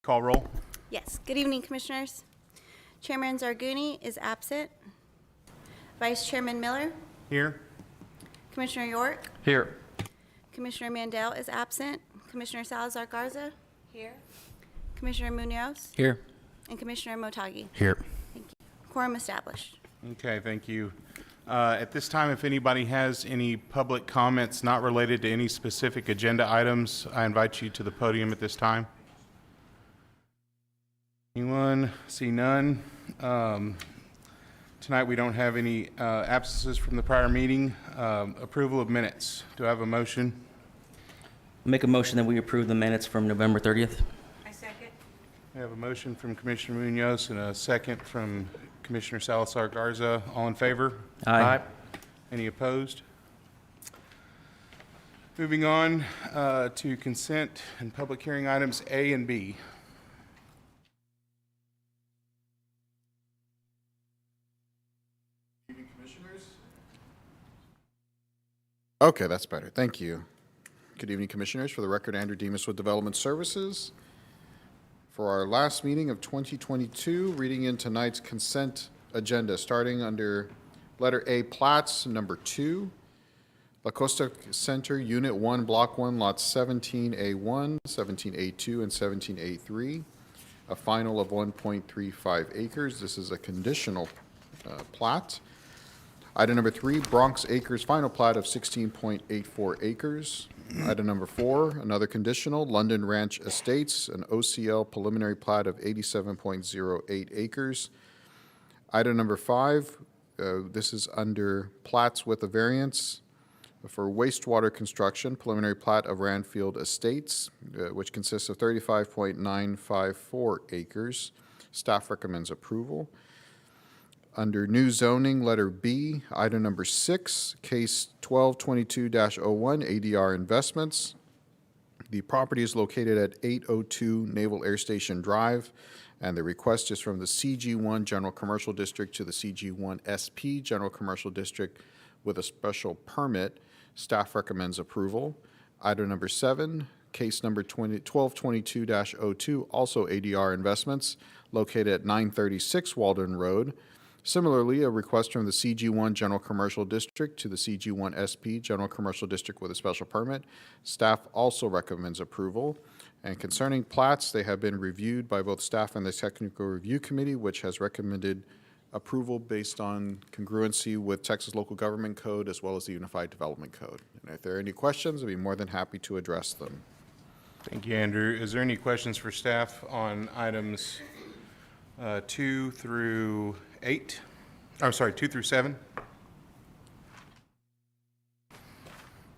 Call roll. Yes. Good evening, Commissioners. Chairman Zarguni is absent. Vice Chairman Miller, Here. Commissioner York, Here. Commissioner Mandel is absent. Commissioner Salazar Garza, here. Commissioner Munoz, Here. and Commissioner Motagi. Here. Thank you. Quorum established. Okay, thank you. At this time, if anybody has any public comments not related to any specific agenda items, I invite you to the podium at this time. Anyone? See none. Tonight, we don't have any absences from the prior meeting. Approval of minutes. Do I have a motion? Make a motion that we approve the minutes from November 30th. I second. We have a motion from Commissioner Munoz and a second from Commissioner Salazar Garza. All in favor? Aye. Any opposed? Moving on to consent and public hearing items A and B. Okay, that's better. Thank you. Good evening, Commissioners. For the record, Andrew Demas with Development Services. For our last meeting of 2022, reading in tonight's consent agenda, starting under letter A, plats, number 2, La Costa Center, Unit 1, Block 1, Lots 17A1, 17A2, and 17A3, a final of 1.35 acres. This is a conditional plat. Item number 3, Bronx Acres final plat of 16.84 acres. Item number 4, another conditional, London Ranch Estates, an OCL preliminary plat of 87.08 acres. Item number 5, this is under plats with a variance for wastewater construction, preliminary plat of Ranfield Estates, which consists of 35.954 acres. Staff recommends approval. Under new zoning, letter B, item number 6, case 1222-01, ADR Investments. The property is located at 802 Naval Air Station Drive, and the request is from the CG1 General Commercial District to the CG1 SP General Commercial District with a special permit. Staff recommends approval. Item number 7, case number 1222-02, also ADR Investments, located at 936 Walden Road. Similarly, a request from the CG1 General Commercial District to the CG1 SP General Commercial District with a special permit. Staff also recommends approval. And concerning plats, they have been reviewed by both staff and the Technical Review Committee, which has recommended approval based on congruency with Texas Local Government Code as well as the Unified Development Code. And if there are any questions, I'd be more than happy to address them. Thank you, Andrew. Is there any questions for staff on items 2 through 8? I'm sorry, 2 through 7?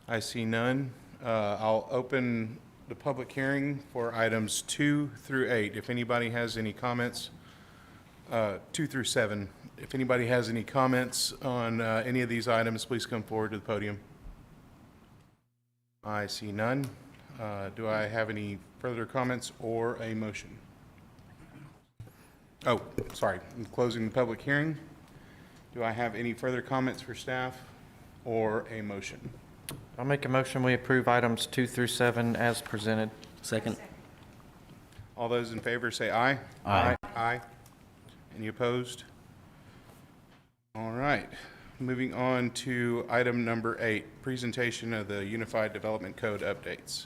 I see none. I'll open the public hearing for items 2 through 8. If anybody has any comments, 2 through 7. If anybody has any comments on any of these items, please come forward to the podium. I see none. Do I have any further comments or a motion? Oh, sorry, I'm closing the public hearing. Do I have any further comments for staff or a motion? I'll make a motion we approve items 2 through 7 as presented. Second. All those in favor say aye. Aye. Aye. Any opposed? All right. Moving on to item number 8, presentation of the Unified Development Code updates.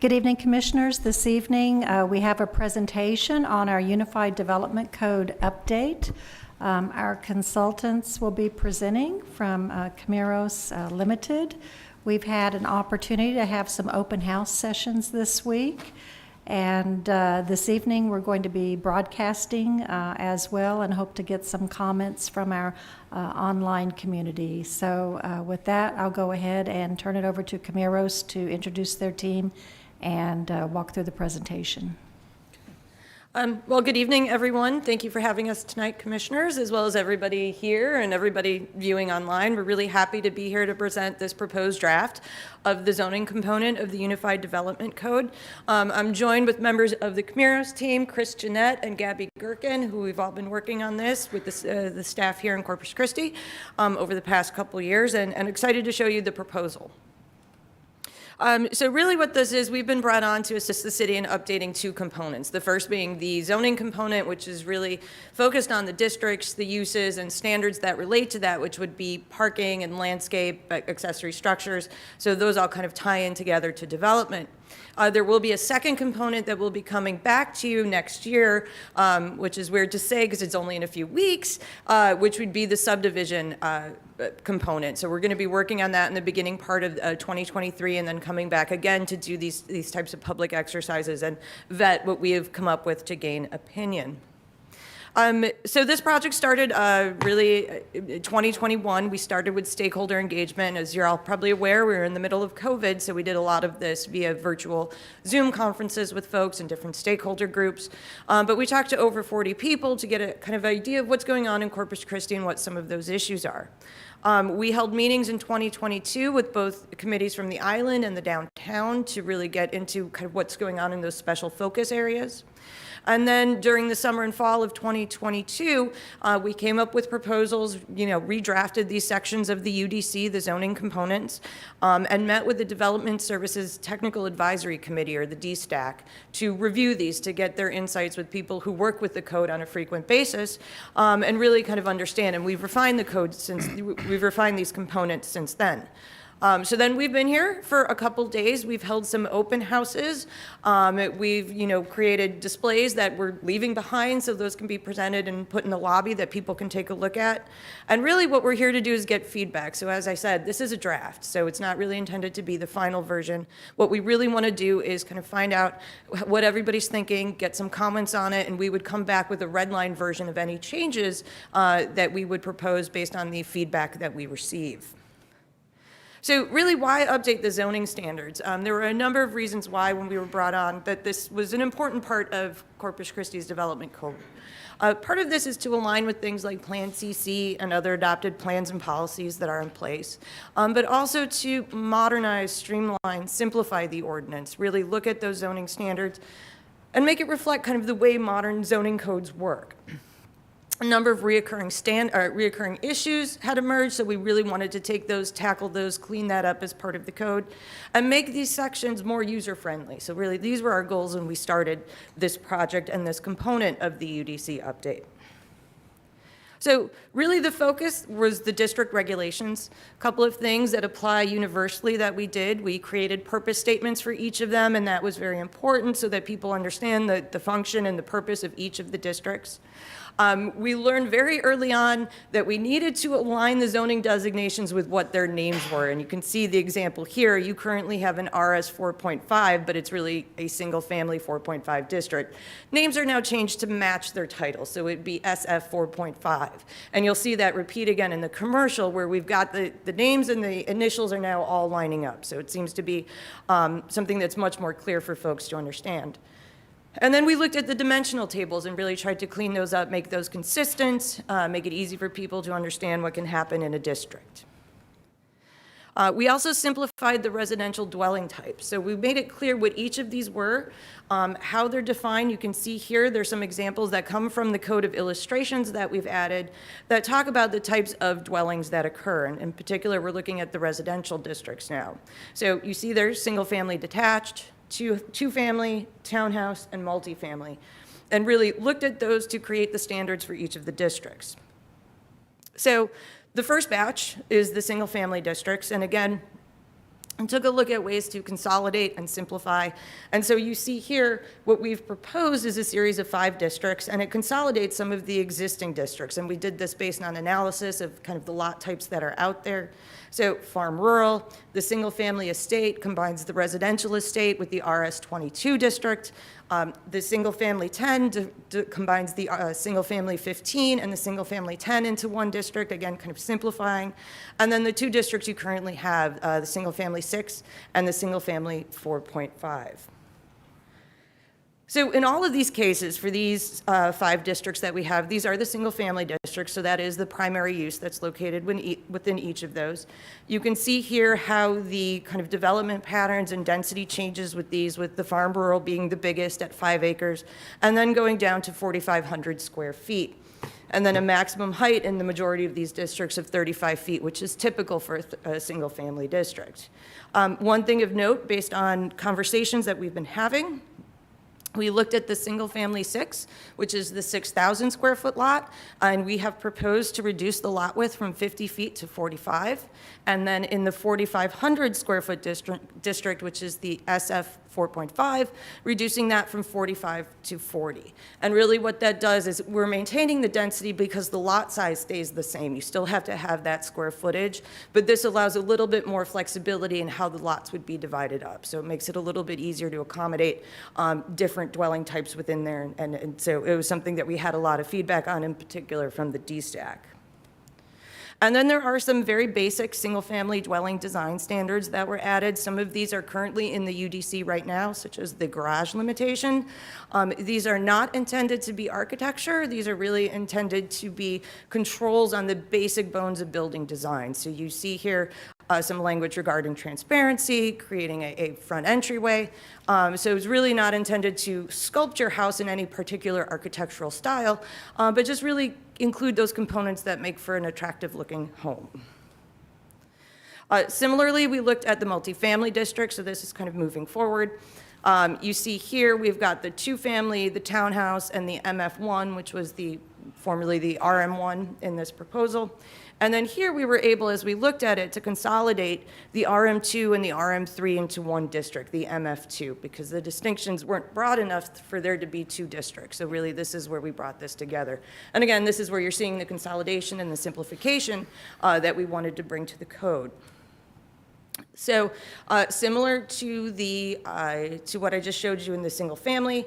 Good evening, Commissioners. This evening, we have a presentation on our Unified Development Code update. Our consultants will be presenting from Camiros Limited. We've had an opportunity to have some open house sessions this week, and this evening we're going to be broadcasting as well and hope to get some comments from our online community. So with that, I'll go ahead and turn it over to Camiros to introduce their team and walk through the presentation. Well, good evening, everyone. Thank you for having us tonight, commissioners, as well as everybody here and everybody viewing online. We're really happy to be here to present this proposed draft of the zoning component of the Unified Development Code. I'm joined with members of the Camiros team, Chris Jeanette and Gabby Gherkin, who we've all been working on this with the staff here in Corpus Christi over the past couple years, and excited to show you the proposal. So really what this is, we've been brought on to assist the city in updating two components. The first being the zoning component, which is really focused on the districts, the uses, and standards that relate to that, which would be parking and landscape, accessory structures. So those all kind of tie in together to development. There will be a second component that will be coming back to you next year, which is weird to say because it's only in a few weeks, which would be the subdivision component. So we're going to be working on that in the beginning part of 2023 and then coming back again to do these types of public exercises and vet what we have come up with to gain opinion. So this project started really 2021. We started with stakeholder engagement. As you're all probably aware, we were in the middle of COVID, so we did a lot of this via virtual Zoom conferences with folks and different stakeholder groups. But we talked to over 40 people to get a kind of idea of what's going on in Corpus Christi and what some of those issues are. We held meetings in 2022 with both committees from the island and the downtown to really get into kind of what's going on in those special focus areas. And then during the summer and fall of 2022, we came up with proposals, redrafted these sections of the UDC, the zoning components, and met with the Development Services Technical Advisory Committee, or the DSTAC, to review these, to get their insights with people who work with the code on a frequent basis, and really kind of understand. And we've refined the code we've refined these components since then. So then we've been here for a couple days. We've held some open houses. We've, created displays that we're leaving behind so those can be presented and put in the lobby that people can take a look at. And really what we're here to do is get feedback. So as I said, this is a draft, so it's not really intended to be the final version. What we really want to do is kind of find out what everybody's thinking, get some comments on it, and we would come back with a red line version of any changes that we would propose based on the feedback that we receive. So really, why update the zoning standards? There were a number of reasons why, when we were brought on, that this was an important part of Corpus Christi's development code. Part of this is to align with things like Plan CC and other adopted plans and policies that are in place, but also to modernize, streamline, simplify the ordinance, really look at those zoning standards and make it reflect kind of the way modern zoning codes work. A number of reoccurring issues had emerged, so we really wanted to take those, tackle those, clean that up as part of the code, and make these sections more user-friendly. So really, these were our goals when we started this project and this component of the UDC update. So really the focus was the district regulations. A couple of things that apply universally that we did. We created purpose statements for each of them, and that was very important so that people understand the function and the purpose of each of the districts. We learned very early on that we needed to align the zoning designations with what their names were. And you can see the example here. You currently have an RS 4.5, but it's really a single family 4.5 district. Names are now changed to match their title. So it'd be SF 4.5. And you'll see that repeat again in the commercial where we've got the names and the initials are now all lining up. So it seems to be something that's much more clear for folks to understand. And then we looked at the dimensional tables and really tried to clean those up, make those consistent, make it easy for people to understand what can happen in a district. We also simplified the residential dwelling types. So we made it clear what each of these were, how they're defined. You can see here there's some examples that come from the Code of Illustrations that we've added that talk about the types of dwellings that occur. And in particular, we're looking at the residential districts now. So you see there's single-family detached, two-family, townhouse, and multifamily, and really looked at those to create the standards for each of the districts. So the first batch is the single-family districts, and again, I took a look at ways to consolidate and simplify. And so you see here, what we've proposed is a series of 5 districts, and it consolidates some of the existing districts. And we did this based on analysis of kind of the lot types that are out there. So farm rural, the single family estate combines the residential estate with the RS 22 district. The single family 10 combines the single family 15 and the single family 10 into one district, again, kind of simplifying. And then the 2 districts you currently have, the single family 6 and the single family 4.5. So in all of these cases, for these 5 districts that we have, these are the single-family districts, so that is the primary use that's located within each of those. You can see here how the kind of development patterns and density changes with these, with the farm rural being the biggest at 5 acres, and then going down to 4,500 square feet. And then a maximum height in the majority of these districts of 35 feet, which is typical for a single-family district. One thing of note, based on conversations that we've been having, we looked at the single-family 6, which is the 6,000 square foot lot, and we have proposed to reduce the lot width from 50 feet to 45. And then in the 4,500 square foot district, which is the SF 4.5, reducing that from 45 to 40. And really what that does is we're maintaining the density because the lot size stays the same. You still have to have that square footage, but this allows a little bit more flexibility in how the lots would be divided up. So it makes it a little bit easier to accommodate different dwelling types within there. And so it was something that we had a lot of feedback on, in particular from the DSTAC. And then there are some very basic single-family dwelling design standards that were added. Some of these are currently in the UDC right now, such as the garage limitation. These are not intended to be architecture. These are really intended to be controls on the basic bones of building design. So you see here some language regarding transparency, creating a front entryway. So it's really not intended to sculpt your house in any particular architectural style, but just really include those components that make for an attractive looking home. Similarly, we looked at the multifamily district, so this is kind of moving forward. You see here we've got the 2-family, the townhouse, and the MF1, which was formerly the RM1 in this proposal. And then here we were able, as we looked at it, to consolidate the RM2 and the RM3 into one district, the MF2, because the distinctions weren't broad enough for there to be 2 districts. So really, this is where we brought this together. And again, this is where you're seeing the consolidation and the simplification that we wanted to bring to the code. So similar to what I just showed you in the single family,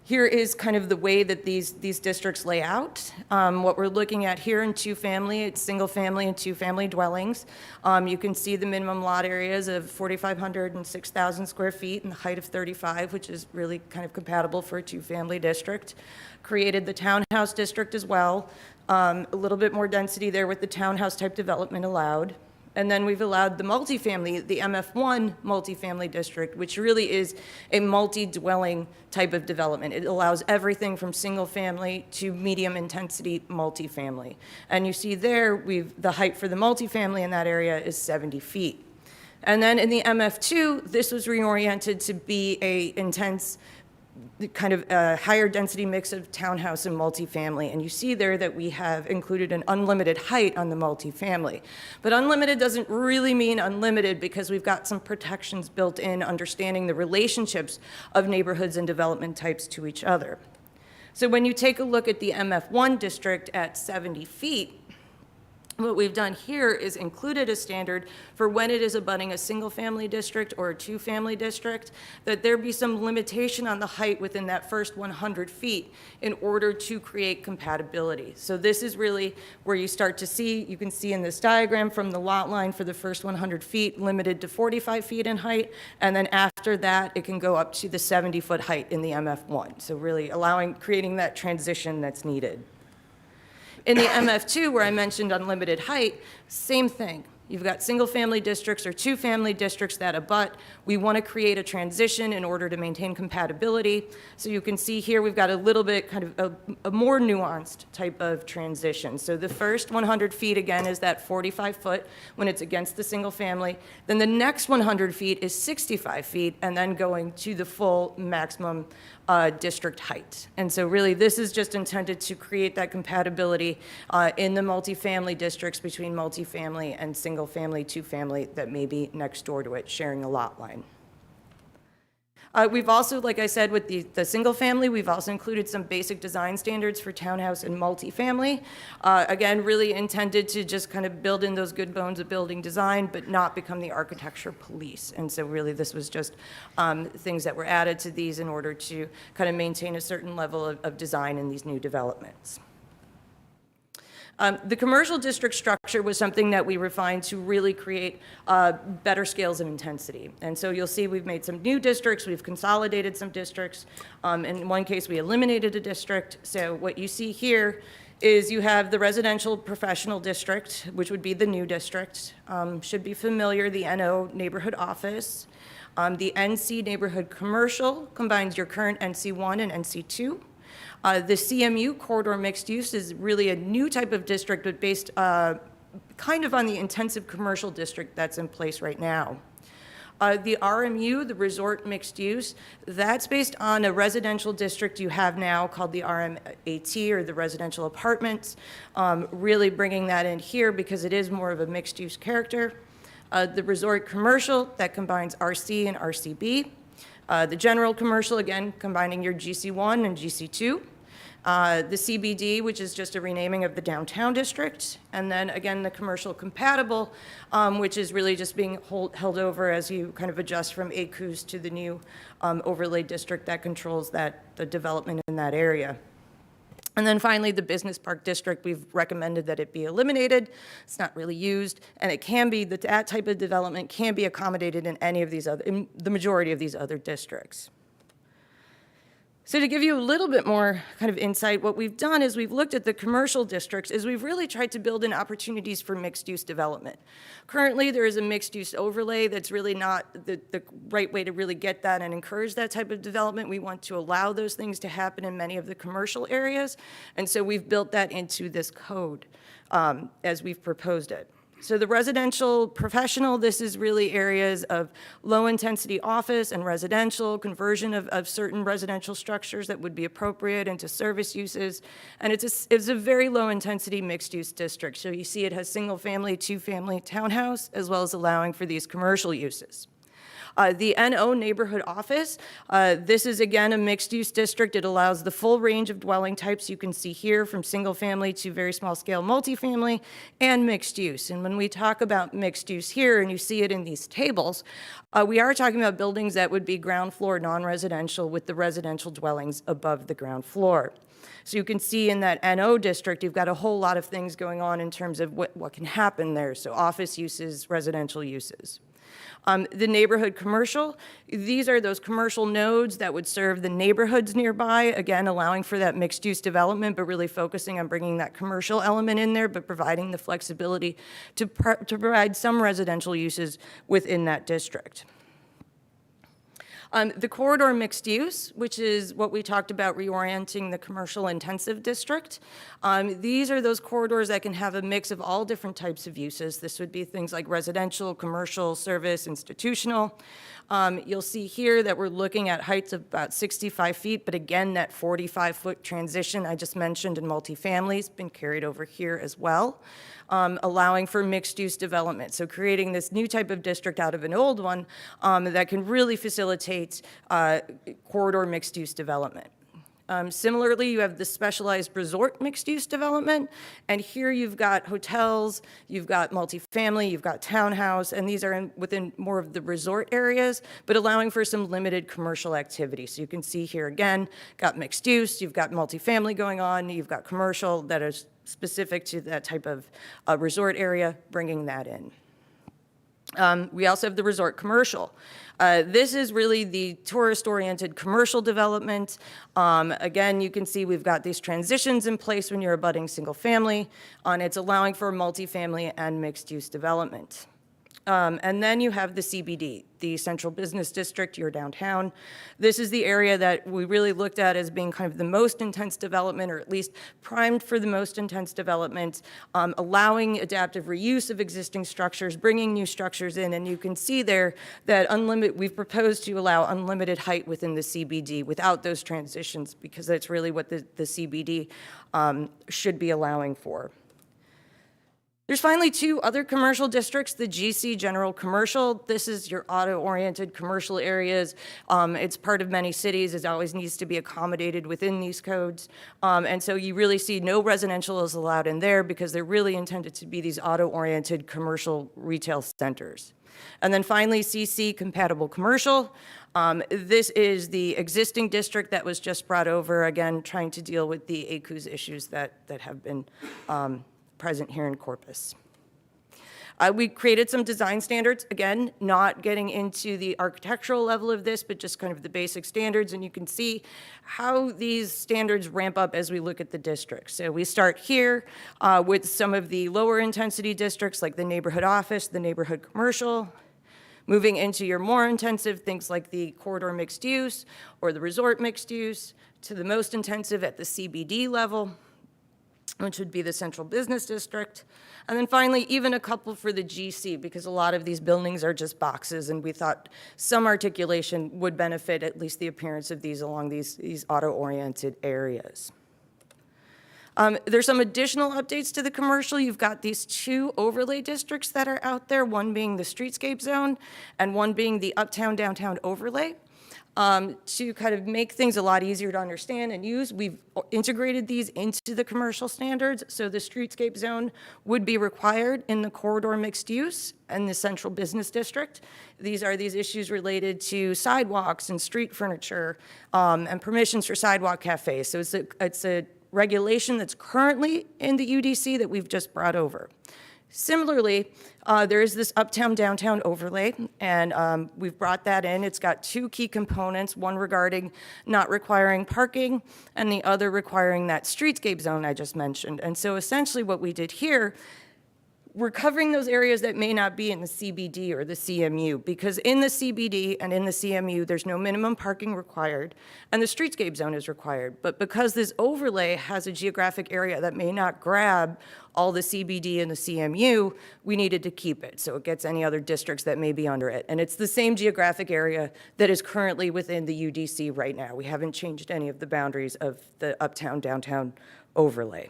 here is kind of the way that these districts lay out. What we're looking at here in 2-family, it's single-family and 2-family dwellings. You can see the minimum lot areas of 4,500 and 6,000 square feet and the height of 35, which is really kind of compatible for a 2-family district. Created the townhouse district as well. A little bit more density there with the townhouse type development allowed. And then we've allowed the multifamily, the MF1 multifamily district, which really is a multi-dwelling type of development. It allows everything from single family to medium intensity multifamily. And you see there, the height for the multifamily in that area is 70 feet. And then in the MF2, this was reoriented to be a intense kind of a higher density mix of townhouse and multifamily. And you see there that we have included an unlimited height on the multifamily. But unlimited doesn't really mean unlimited because we've got some protections built in, understanding the relationships of neighborhoods and development types to each other. So when you take a look at the MF1 district at 70 feet, what we've done here is included a standard for when it is abutting a single-family district or a 2-family district, that there be some limitation on the height within that first 100 feet in order to create compatibility. So this is really where you start to see, you can see in this diagram from the lot line for the first 100 feet limited to 45 feet in height, and then after that it can go up to the 70-foot height in the MF1. So really creating that transition that's needed. In the MF2, where I mentioned unlimited height, same thing. You've got single-family districts or 2-family districts that abut. We want to create a transition in order to maintain compatibility. So you can see here we've got a little bit kind of a more nuanced type of transition. So the first 100 feet, again, is that 45-foot when it's against the single-family. Then the next 100 feet is 65 feet, and then going to the full maximum district height. And so really this is just intended to create that compatibility in the multifamily districts between multifamily and single-family, 2-family that may be next door to it, sharing a lot line. We've also, like I said, with the single family, we've also included some basic design standards for townhouse and multifamily. Again, really intended to just kind of build in those good bones of building design, but not become the architecture police. And so really this was just things that were added to these in order to kind of maintain a certain level of design in these new developments. The commercial district structure was something that we refined to really create better scales of intensity. And so you'll see we've made some new districts, we've consolidated some districts. In one case, we eliminated a district. So what you see here is you have the residential professional district, which would be the new district. Should be familiar, the NO neighborhood office. The NC neighborhood commercial combines your current NC1 and NC2. The CMU corridor mixed use is really a new type of district, but based kind of on the intensive commercial district that's in place right now. The RMU, the resort mixed use, that's based on a residential district you have now called the RMAT, or the residential apartments, really bringing that in here because it is more of a mixed use character. The resort commercial, that combines RC and RCB. The general commercial, again, combining your GC1 and GC2. The CBD, which is just a renaming of the downtown district. And then again, the commercial compatible, which is really just being held over as you kind of adjust from ACUS to the new overlay district that controls the development in that area. And then finally, the business park district, we've recommended that it be eliminated. It's not really used, and it can be, that type of development can be accommodated in any of these other, in the majority of these other districts. So to give you a little bit more kind of insight, what we've done is we've looked at the commercial districts is we've really tried to build in opportunities for mixed-use development. Currently, there is a mixed-use overlay that's really not the right way to really get that and encourage that type of development. We want to allow those things to happen in many of the commercial areas, and so we've built that into this code as we've proposed it. So the residential professional, this is really areas of low-intensity office and residential, conversion of certain residential structures that would be appropriate into service uses. And it's a very low-intensity mixed-use district. So you see it has single-family, two-family townhouse, as well as allowing for these commercial uses. The NO neighborhood office, this is again a mixed-use district. It allows the full range of dwelling types you can see here, from single-family to very small-scale multifamily and mixed use. And when we talk about mixed use here, and you see it in these tables, we are talking about buildings that would be ground floor non-residential with the residential dwellings above the ground floor. So you can see in that NO district, you've got a whole lot of things going on in terms of what can happen there. So office uses, residential uses. The neighborhood commercial, these are those commercial nodes that would serve the neighborhoods nearby, again, allowing for that mixed-use development, but really focusing on bringing that commercial element in there, but providing the flexibility to provide some residential uses within that district. The corridor mixed use, which is what we talked about reorienting the commercial intensive district. These are those corridors that can have a mix of all different types of uses. This would be things like residential, commercial, service, institutional. You'll see here that we're looking at heights of about 65 feet, but again, that 45-foot transition I just mentioned in multifamily has been carried over here as well. Allowing for mixed-use development. So creating this new type of district out of an old one that can really facilitate corridor mixed-use development. Similarly, you have the specialized resort mixed-use development, and here you've got hotels, you've got multifamily, you've got townhouse, and these are within more of the resort areas, but allowing for some limited commercial activity. So you can see here again, got mixed use, you've got multifamily going on, you've got commercial that is specific to that type of resort area, bringing that in. We also have the resort commercial. This is really the tourist-oriented commercial development. Again, you can see we've got these transitions in place when you're abutting single family, and it's allowing for multifamily and mixed-use development. And then you have the CBD, the Central Business District, your downtown. This is the area that we really looked at as being kind of the most intense development, or at least primed for the most intense development, allowing adaptive reuse of existing structures, bringing new structures in, and you can see there that we've proposed to allow unlimited height within the CBD without those transitions, because that's really what the CBD should be allowing for. There's finally two other commercial districts, the GC General Commercial. This is your auto-oriented commercial areas. It's part of many cities. It always needs to be accommodated within these codes. And so you really see no residential is allowed in there because they're really intended to be these auto-oriented commercial retail centers. And then finally, CC Compatible Commercial. This is the existing district that was just brought over, again, trying to deal with the ACUS issues that have been present here in Corpus. We created some design standards, again, not getting into the architectural level of this, but just kind of the basic standards, and you can see how these standards ramp up as we look at the districts. So we start here with some of the lower intensity districts like the neighborhood office, the neighborhood commercial, moving into your more intensive things like the corridor mixed use or the resort mixed use, to the most intensive at the CBD level, which would be the central business district. And then finally, even a couple for the GC, because a lot of these buildings are just boxes, and we thought some articulation would benefit at least the appearance of these along these auto-oriented areas. There's some additional updates to the commercial. You've got these 2 overlay districts that are out there, one being the streetscape zone and one being the uptown downtown overlay. To kind of make things a lot easier to understand and use, we've integrated these into the commercial standards. So the streetscape zone would be required in the corridor mixed use and the central business district. These are these issues related to sidewalks and street furniture and permissions for sidewalk cafes. So it's a regulation that's currently in the UDC that we've just brought over. Similarly, there is this uptown-downtown overlay, and we've brought that in. It's got 2 key components, one regarding not requiring parking, and the other requiring that streetscape zone I just mentioned. And so essentially what we did here, we're covering those areas that may not be in the CBD or the CMU, because in the CBD and in the CMU, there's no minimum parking required, and the streetscape zone is required. But because this overlay has a geographic area that may not grab all the CBD and the CMU, we needed to keep it, so it gets any other districts that may be under it. And it's the same geographic area that is currently within the UDC right now. We haven't changed any of the boundaries of the uptown-downtown overlay.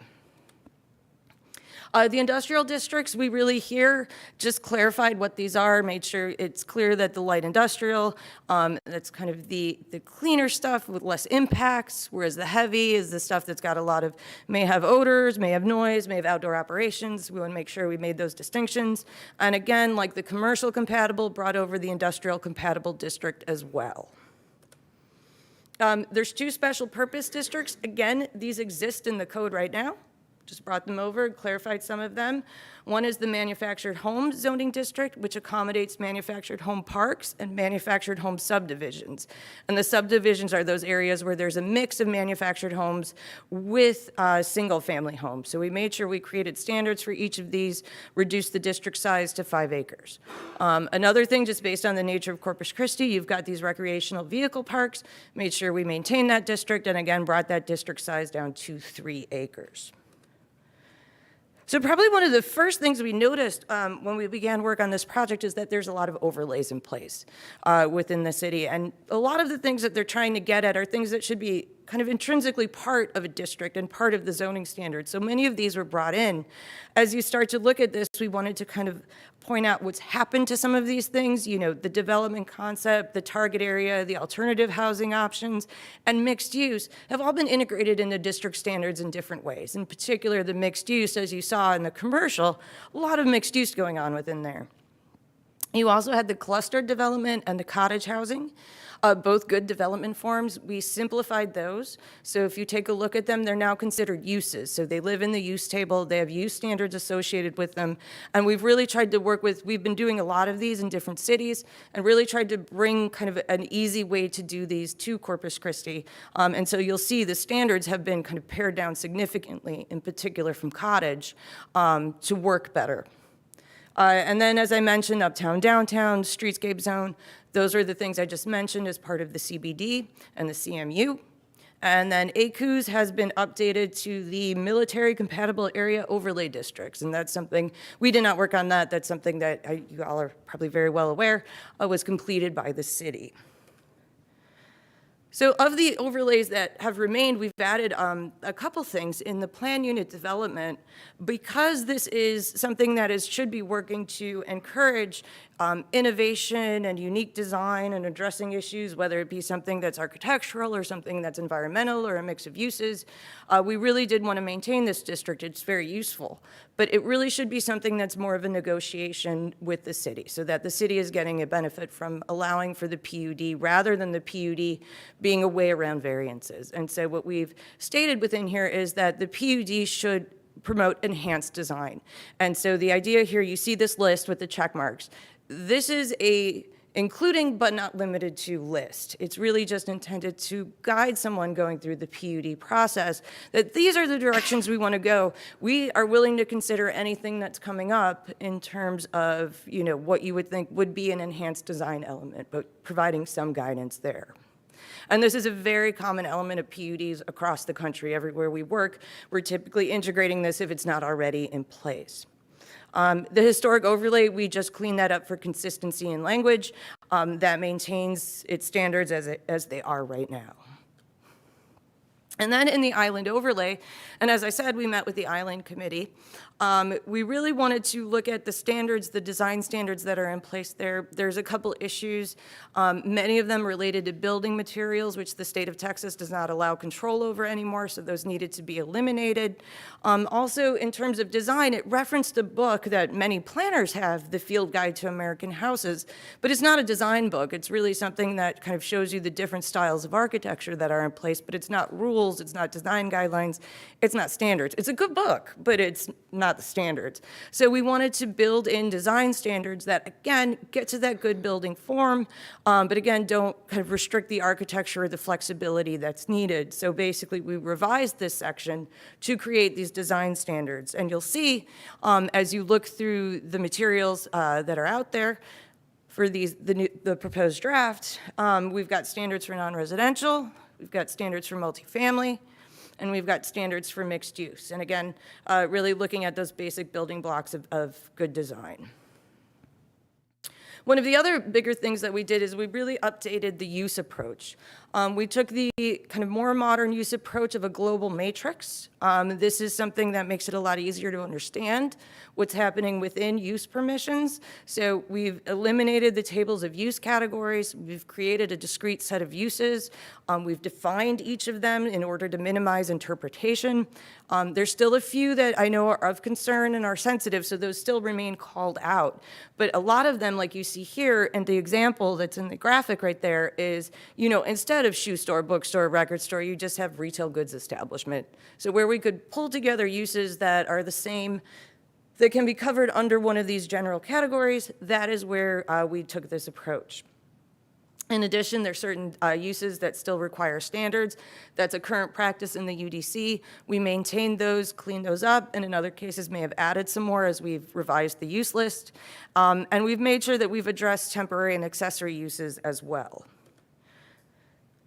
The industrial districts, we really here just clarified what these are, made sure it's clear that the light industrial, that's kind of the cleaner stuff with less impacts, whereas the heavy is the stuff that's got a lot of, may have odors, may have noise, may have outdoor operations. We want to make sure we made those distinctions. And again, like the commercial compatible, brought over the industrial compatible district as well. There's 2 special purpose districts. Again, these exist in the code right now. Just brought them over, clarified some of them. One is the manufactured home zoning district, which accommodates manufactured home parks and manufactured home subdivisions. And the subdivisions are those areas where there's a mix of manufactured homes with single-family homes. So we made sure we created standards for each of these, reduced the district size to 5 acres. Another thing, just based on the nature of Corpus Christi, you've got these recreational vehicle parks, made sure we maintain that district, and again, brought that district size down to 3 acres. So probably one of the first things we noticed when we began work on this project is that there's a lot of overlays in place within the city. And a lot of the things that they're trying to get at are things that should be kind of intrinsically part of a district and part of the zoning standards. So many of these were brought in. As you start to look at this, we wanted to kind of point out what's happened to some of these things, you know, the development concept, the target area, the alternative housing options, and mixed use have all been integrated into district standards in different ways. In particular, the mixed use, as you saw in the commercial, a lot of mixed use going on within there. You also had the clustered development and the cottage housing, both good development forms. We simplified those. So if you take a look at them, they're now considered uses. So they live in the use table, they have use standards associated with them. And we've really tried to work with, we've been doing a lot of these in different cities and really tried to bring kind of an easy way to do these to Corpus Christi. And so you'll see the standards have been kind of pared down significantly, in particular from cottage, to work better. And then, as I mentioned, uptown, downtown, streetscape zone, those are the things I just mentioned as part of the CBD and the CMU. And then ACUS has been updated to the military compatible area overlay districts. And that's something, we did not work on that. That's something that you all are probably very well aware was completed by the city. So of the overlays that have remained, we've added a couple things in the plan unit development. Because this is something that should be working to encourage innovation and unique design and addressing issues, whether it be something that's architectural or something that's environmental or a mix of uses, we really did want to maintain this district. It's very useful. But it really should be something that's more of a negotiation with the city, so that the city is getting a benefit from allowing for the PUD rather than the PUD being a way around variances. And so what we've stated within here is that the PUD should promote enhanced design. And so the idea here, you see this list with the check marks. This is a including but not limited to list. It's really just intended to guide someone going through the PUD process that these are the directions we want to go. We are willing to consider anything that's coming up in terms of, you know, what you would think would be an enhanced design element, but providing some guidance there. And this is a very common element of PUDs across the country. Everywhere we work, we're typically integrating this if it's not already in place. The historic overlay, we just cleaned that up for consistency in language. That maintains its standards as they are right now. And then in the island overlay, and as I said, we met with the island committee. We really wanted to look at the standards, the design standards that are in place there. There's a couple issues, many of them related to building materials, which the state of Texas does not allow control over anymore, so those needed to be eliminated. Also, in terms of design, it referenced a book that many planners have, The Field Guide to American Houses, but it's not a design book. It's really something that kind of shows you the different styles of architecture that are in place, but it's not rules, it's not design guidelines, it's not standards. It's a good book, but it's not the standards. So we wanted to build in design standards that, again, get to that good building form, but again, don't kind of restrict the architecture or the flexibility that's needed. So basically, we revised this section to create these design standards. And you'll see, as you look through the materials that are out there for the proposed draft, we've got standards for non-residential, we've got standards for multifamily, and we've got standards for mixed use. And again, really looking at those basic building blocks of good design. One of the other bigger things that we did is we really updated the use approach. We took the kind of more modern use approach of a global matrix. This is something that makes it a lot easier to understand what's happening within use permissions. So we've eliminated the tables of use categories. We've created a discrete set of uses. We've defined each of them in order to minimize interpretation. There's still a few that I know are of concern and are sensitive, so those still remain called out. But a lot of them, like you see here, and the example that's in the graphic right there is, you know, instead of shoe store, bookstore, record store, you just have retail goods establishment. So where we could pull together uses that are the same, that can be covered under one of these general categories, that is where we took this approach. In addition, there's certain uses that still require standards. That's a current practice in the UDC. We maintained those, cleaned those up, and in other cases may have added some more as we've revised the use list. And we've made sure that we've addressed temporary and accessory uses as well.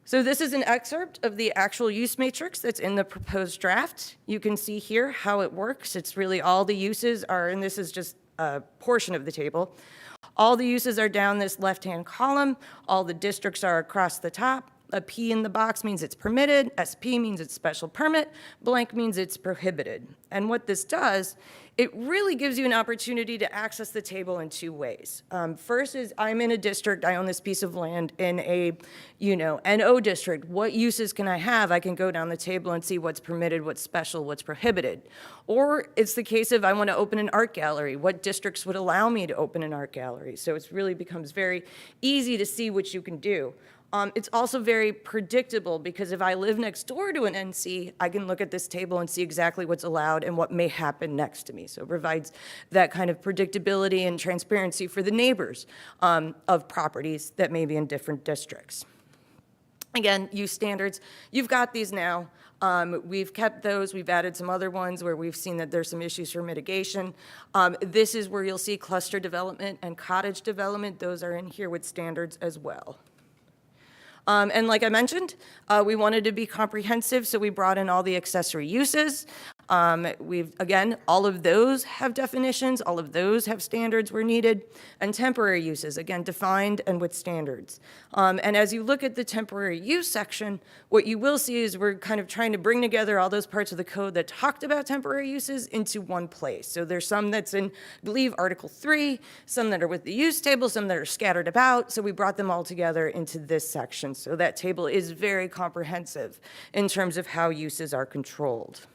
So this is an excerpt of the actual use matrix that's in the proposed draft. You can see here how it works. It's really all the uses are, and this is just a portion of the table. All the uses are down this left-hand column. All the districts are across the top. A P in the box means it's permitted. SP means it's special permit. Blank means it's prohibited. And what this does, it really gives you an opportunity to access the table in two ways. First is I'm in a district, I own this piece of land in a, NO district. What uses can I have? I can go down the table and see what's permitted, what's special, what's prohibited. Or it's the case of I want to open an art gallery. What districts would allow me to open an art gallery? So it really becomes very easy to see what you can do. It's also very predictable because if I live next door to an NC, I can look at this table and see exactly what's allowed and what may happen next to me. So it provides that kind of predictability and transparency for the neighbors of properties that may be in different districts. Again, use standards, you've got these now. We've kept those. We've added some other ones where we've seen that there's some issues for mitigation. This is where you'll see cluster development and cottage development. Those are in here with standards as well. And like I mentioned, we wanted to be comprehensive, so we brought in all the accessory uses. Again, all of those have definitions, all of those have standards where needed, and temporary uses, again, defined and with standards. And as you look at the temporary use section, what you will see is we're kind of trying to bring together all those parts of the code that talked about temporary uses into one place. So there's some that's in, I believe, Article 3, some that are with the use table, some that are scattered about, so we brought them all together into this section. So that table is very comprehensive in terms of how uses are controlled.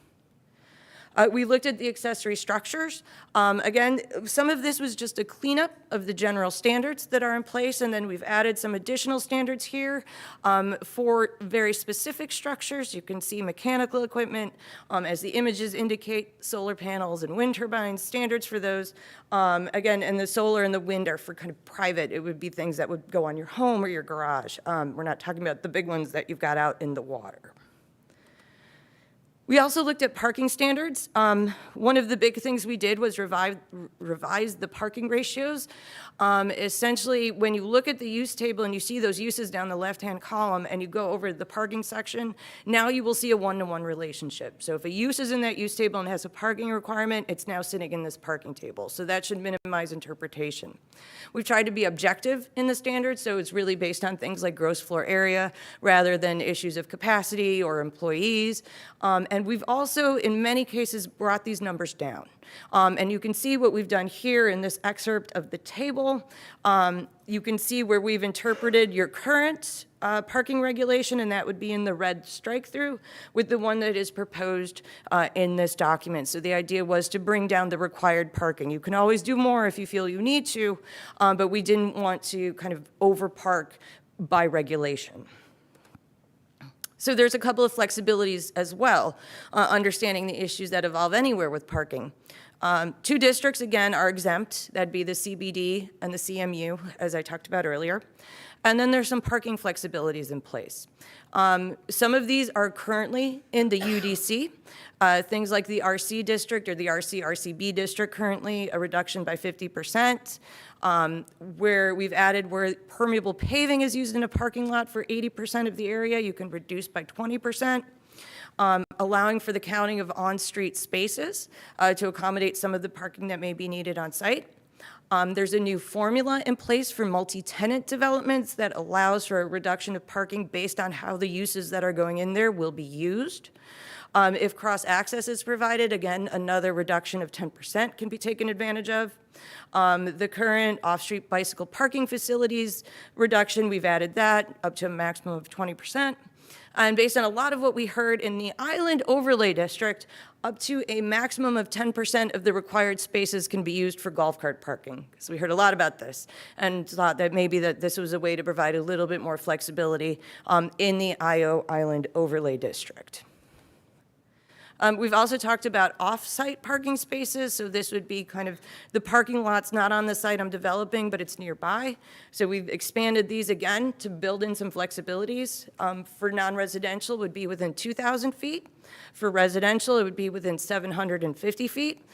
We looked at the accessory structures. Again, some of this was just a cleanup of the general standards that are in place, and then we've added some additional standards here for very specific structures. You can see mechanical equipment, as the images indicate, solar panels and wind turbines, standards for those. Again, and the solar and the wind are for kind of private. It would be things that would go on your home or your garage. We're not talking about the big ones that you've got out in the water. We also looked at parking standards. One of the big things we did was revise the parking ratios. Essentially, when you look at the use table and you see those uses down the left-hand column and you go over to the parking section, now you will see a one-to-one relationship. So if a use is in that use table and has a parking requirement, it's now sitting in this parking table. So that should minimize interpretation. We've tried to be objective in the standards, so it's really based on things like gross floor area rather than issues of capacity or employees. And we've also, in many cases, brought these numbers down. And you can see what we've done here in this excerpt of the table. You can see where we've interpreted your current parking regulation, and that would be in the red strike-through, with the one that is proposed in this document. So the idea was to bring down the required parking. You can always do more if you feel you need to, but we didn't want to kind of overpark by regulation. So there's a couple of flexibilities as well, understanding the issues that evolve anywhere with parking. 2 districts, again, are exempt. That'd be the CBD and the CMU, as I talked about earlier. And then there's some parking flexibilities in place. Some of these are currently in the UDC. Things like the RC district or the RC-RCB district currently, a reduction by 50%. Where we've added where permeable paving is used in a parking lot for 80% of the area, you can reduce by 20%. Allowing for the counting of on-street spaces to accommodate some of the parking that may be needed on site. There's a new formula in place for multi-tenant developments that allows for a reduction of parking based on how the uses that are going in there will be used. If cross-access is provided, again, another reduction of 10% can be taken advantage of. The current off-street bicycle parking facilities reduction, we've added that up to a maximum of 20%. And based on a lot of what we heard in the Island Overlay District, up to a maximum of 10% of the required spaces can be used for golf cart parking. So we heard a lot about this and thought that maybe that this was a way to provide a little bit more flexibility in the IO Island Overlay District. We've also talked about off-site parking spaces, so this would be kind of the parking lots not on the site I'm developing, but it's nearby. So we've expanded these again to build in some flexibilities. For non-residential, would be within 2,000 feet. For residential, it would be within 750 feet.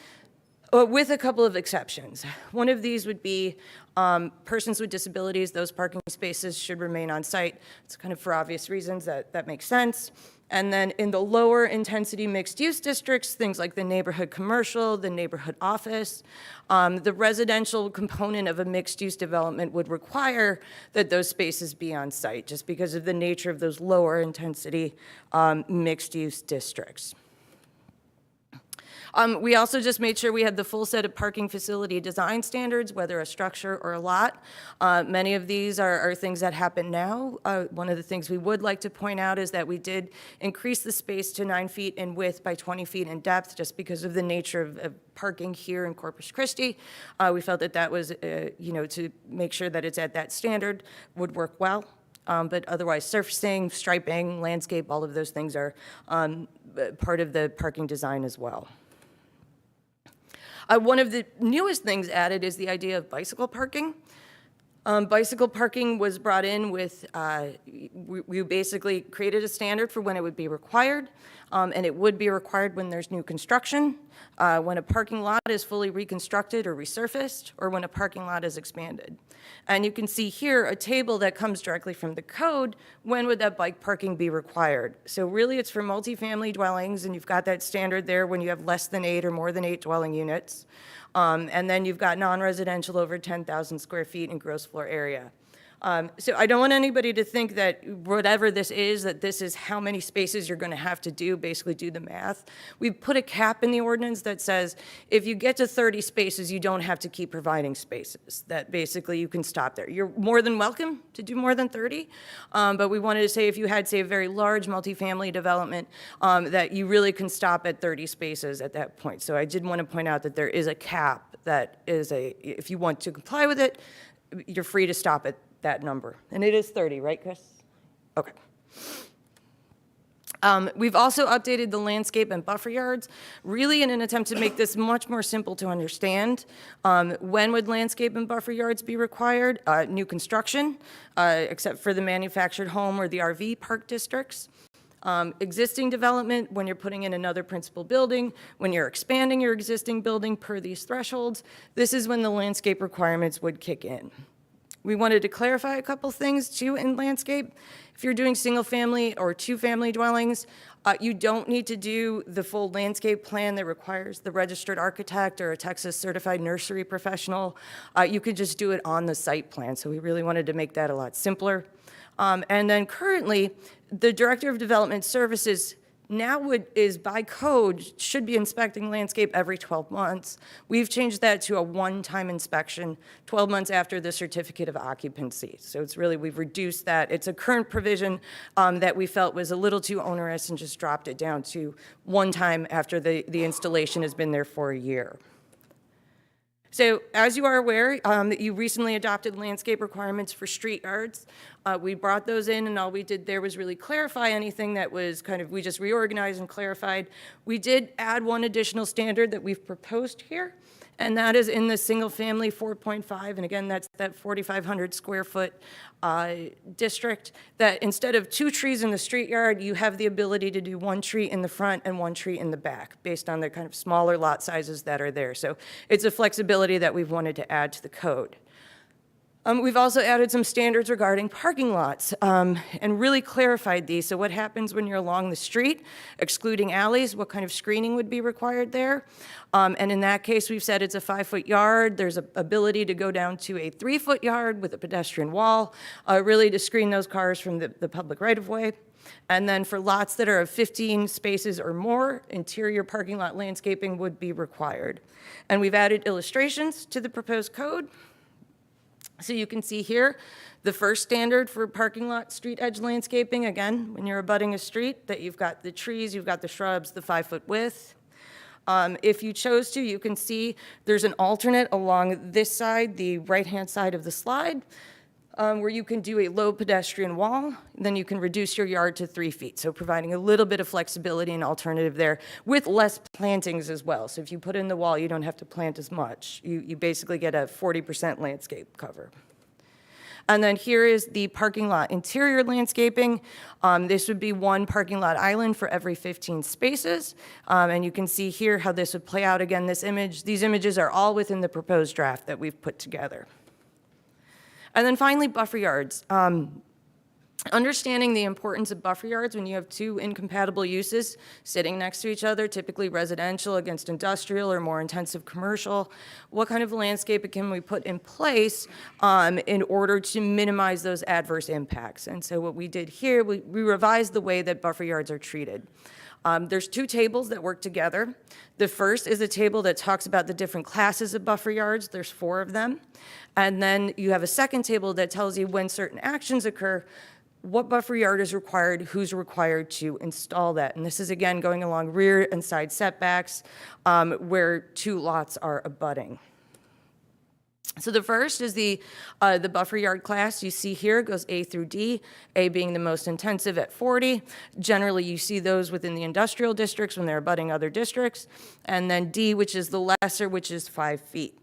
With a couple of exceptions. One of these would be persons with disabilities. Those parking spaces should remain on site. It's kind of for obvious reasons that makes sense. And then in the lower intensity mixed use districts, things like the neighborhood commercial, the neighborhood office, the residential component of a mixed use development would require that those spaces be on site just because of the nature of those lower intensity mixed use districts. We also just made sure we had the full set of parking facility design standards, whether a structure or a lot. Many of these are things that happen now. One of the things we would like to point out is that we did increase the space to 9 feet in width by 20 feet in depth just because of the nature of parking here in Corpus Christi. We felt that that was, to make sure that it's at that standard would work well. But otherwise, surfacing, striping, landscape, all of those things are part of the parking design as well. One of the newest things added is the idea of bicycle parking. Bicycle parking was brought in with, we basically created a standard for when it would be required, and it would be required when there's new construction, when a parking lot is fully reconstructed or resurfaced, or when a parking lot is expanded. And you can see here a table that comes directly from the code, when would that bike parking be required? So really it's for multifamily dwellings, and you've got that standard there when you have less than 8 or more than 8 dwelling units. And then you've got non-residential over 10,000 square feet in gross floor area. So I don't want anybody to think that whatever this is, that this is how many spaces you're going to have to do, basically do the math. We've put a cap in the ordinance that says if you get to 30 spaces, you don't have to keep providing spaces, that basically you can stop there. You're more than welcome to do more than 30, but we wanted to say if you had, say, a very large multifamily development, that you really can stop at 30 spaces at that point. So I did want to point out that there is a cap that is if you want to comply with it, you're free to stop at that number. And it is 30, right, Chris? Okay. We've also updated the landscape and buffer yards, really in an attempt to make this much more simple to understand. When would landscape and buffer yards be required? New construction, except for the manufactured home or the RV park districts. Existing development, when you're putting in another principal building, when you're expanding your existing building per these thresholds, this is when the landscape requirements would kick in. We wanted to clarify a couple things too in landscape. If you're doing single-family or two-family dwellings, you don't need to do the full landscape plan that requires the registered architect or a Texas certified nursery professional. You could just do it on the site plan, so we really wanted to make that a lot simpler. And then currently, the Director of Development Services now is by code, should be inspecting landscape every 12 months. We've changed that to a one-time inspection, 12 months after the certificate of occupancy. So it's really, we've reduced that. It's a current provision that we felt was a little too onerous and just dropped it down to one time after the installation has been there for a year. So as you are aware, you recently adopted landscape requirements for street yards. We brought those in, and all we did there was really clarify anything that was kind of, we just reorganized and clarified. We did add one additional standard that we've proposed here, and that is in the single-family 4.5, and again, that's that 4,500 square foot district, that instead of 2 trees in the street yard, you have the ability to do 1 tree in the front and 1 tree in the back, based on the kind of smaller lot sizes that are there. So it's a flexibility that we've wanted to add to the code. We've also added some standards regarding parking lots and really clarified these. So what happens when you're along the street, excluding alleys, what kind of screening would be required there? And in that case, we've said it's a 5-foot yard. There's an ability to go down to a 3-foot yard with a pedestrian wall, really to screen those cars from the public right-of-way. And then for lots that are of 15 spaces or more, interior parking lot landscaping would be required. And we've added illustrations to the proposed code. So you can see here, the first standard for parking lot street edge landscaping, again, when you're abutting a street, that you've got the trees, you've got the shrubs, the 5-foot width. If you chose to, you can see there's an alternate along this side, the right-hand side of the slide, where you can do a low pedestrian wall, then you can reduce your yard to 3 feet. So providing a little bit of flexibility and alternative there with less plantings as well. So if you put in the wall, you don't have to plant as much. You basically get a 40% landscape cover. And then here is the parking lot interior landscaping. This would be 1 parking lot island for every 15 spaces. And you can see here how this would play out again, these images are all within the proposed draft that we've put together. And then finally, buffer yards. Understanding the importance of buffer yards when you have 2 incompatible uses sitting next to each other, typically residential against industrial or more intensive commercial. What kind of landscape can we put in place in order to minimize those adverse impacts? And so what we did here, we revised the way that buffer yards are treated. There's 2 tables that work together. The first is a table that talks about the different classes of buffer yards. There's 4 of them. And then you have a second table that tells you when certain actions occur, what buffer yard is required, who's required to install that. And this is, again, going along rear and side setbacks where 2 lots are abutting. So the first is the buffer yard class. You see here goes A through D, A being the most intensive at 40. Generally, you see those within the industrial districts when they're abutting other districts. And then D, which is the lesser, which is 5 feet.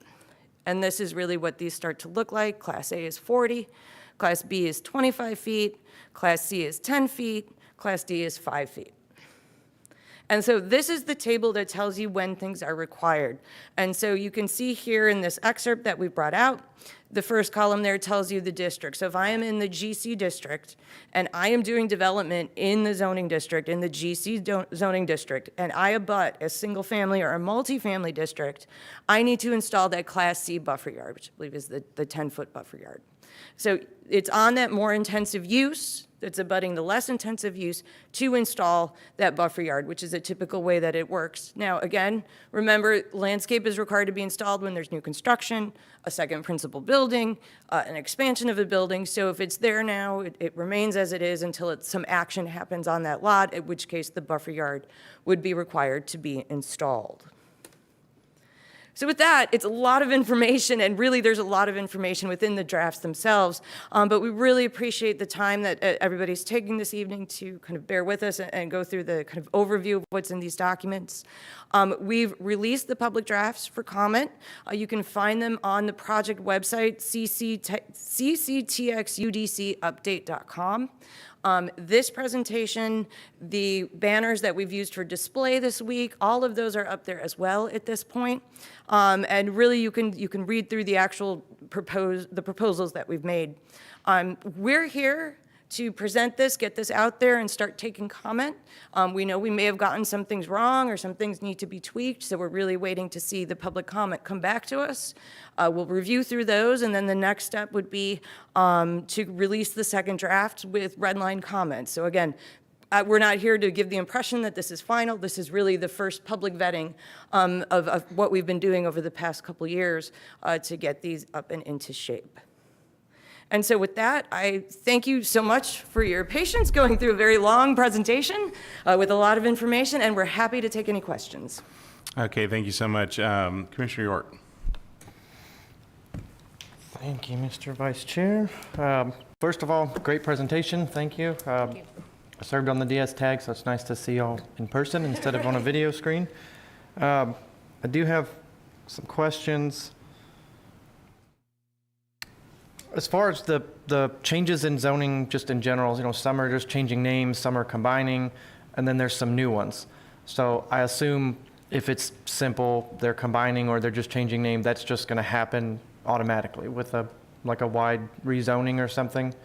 And this is really what these start to look like. Class A is 40, Class B is 25 feet, Class C is 10 feet, Class D is 5 feet. And so this is the table that tells you when things are required. And so you can see here in this excerpt that we brought out, the first column there tells you the district. So if I am in the GC district and I am doing development in the zoning district, in the GC zoning district, and I abut a single family or a multifamily district, I need to install that Class C buffer yard, which I believe is the 10-foot buffer yard. So it's on that more intensive use that's abutting the less intensive use to install that buffer yard, which is a typical way that it works. Now, again, remember, landscape is required to be installed when there's new construction, a second principal building, an expansion of a building. So if it's there now, it remains as it is until some action happens on that lot, at which case the buffer yard would be required to be installed. So with that, it's a lot of information, and really there's a lot of information within the drafts themselves, but we really appreciate the time that everybody's taking this evening to kind of bear with us and go through the kind of overview of what's in these documents. We've released the public drafts for comment. You can find them on the project website, cctxudcupdate.com. This presentation, the banners that we've used for display this week, all of those are up there as well at this point. And really, you can read through the actual proposals that we've made. We're here to present this, get this out there, and start taking comment. We know we may have gotten some things wrong or some things need to be tweaked, so we're really waiting to see the public comment come back to us. We'll review through those, and then the next step would be to release the second draft with red line comments. So again, we're not here to give the impression that this is final. This is really the first public vetting of what we've been doing over the past couple years to get these up and into shape. And so with that, I thank you so much for your patience going through a very long presentation with a lot of information, and we're happy to take any questions. Okay, thank you so much. Commissioner York. Thank you, Mr. Vice Chair. First of all, great presentation. Thank you. I served on the DS tag, so it's nice to see y'all in person instead of on a video screen. I do have some questions. As far as the changes in zoning just in general, some are just changing names, some are combining, and then there's some new ones. So I assume if it's simple, they're combining or they're just changing name, that's just going to happen automatically with like a wide rezoning or something.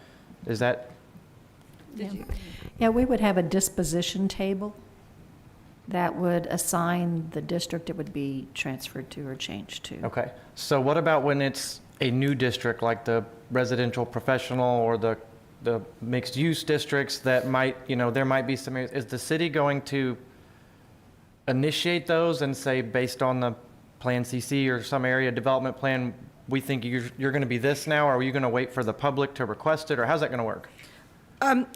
Is that? Yeah, we would have a disposition table that would assign the district it would be transferred to or changed to. Okay. So what about when it's a new district like the residential professional or the mixed use districts that might, there might be some areas, is the city going to initiate those and say, based on the Plan CC or some area development plan, we think you're going to be this now, or are you going to wait for the public to request it, or how's that going to work?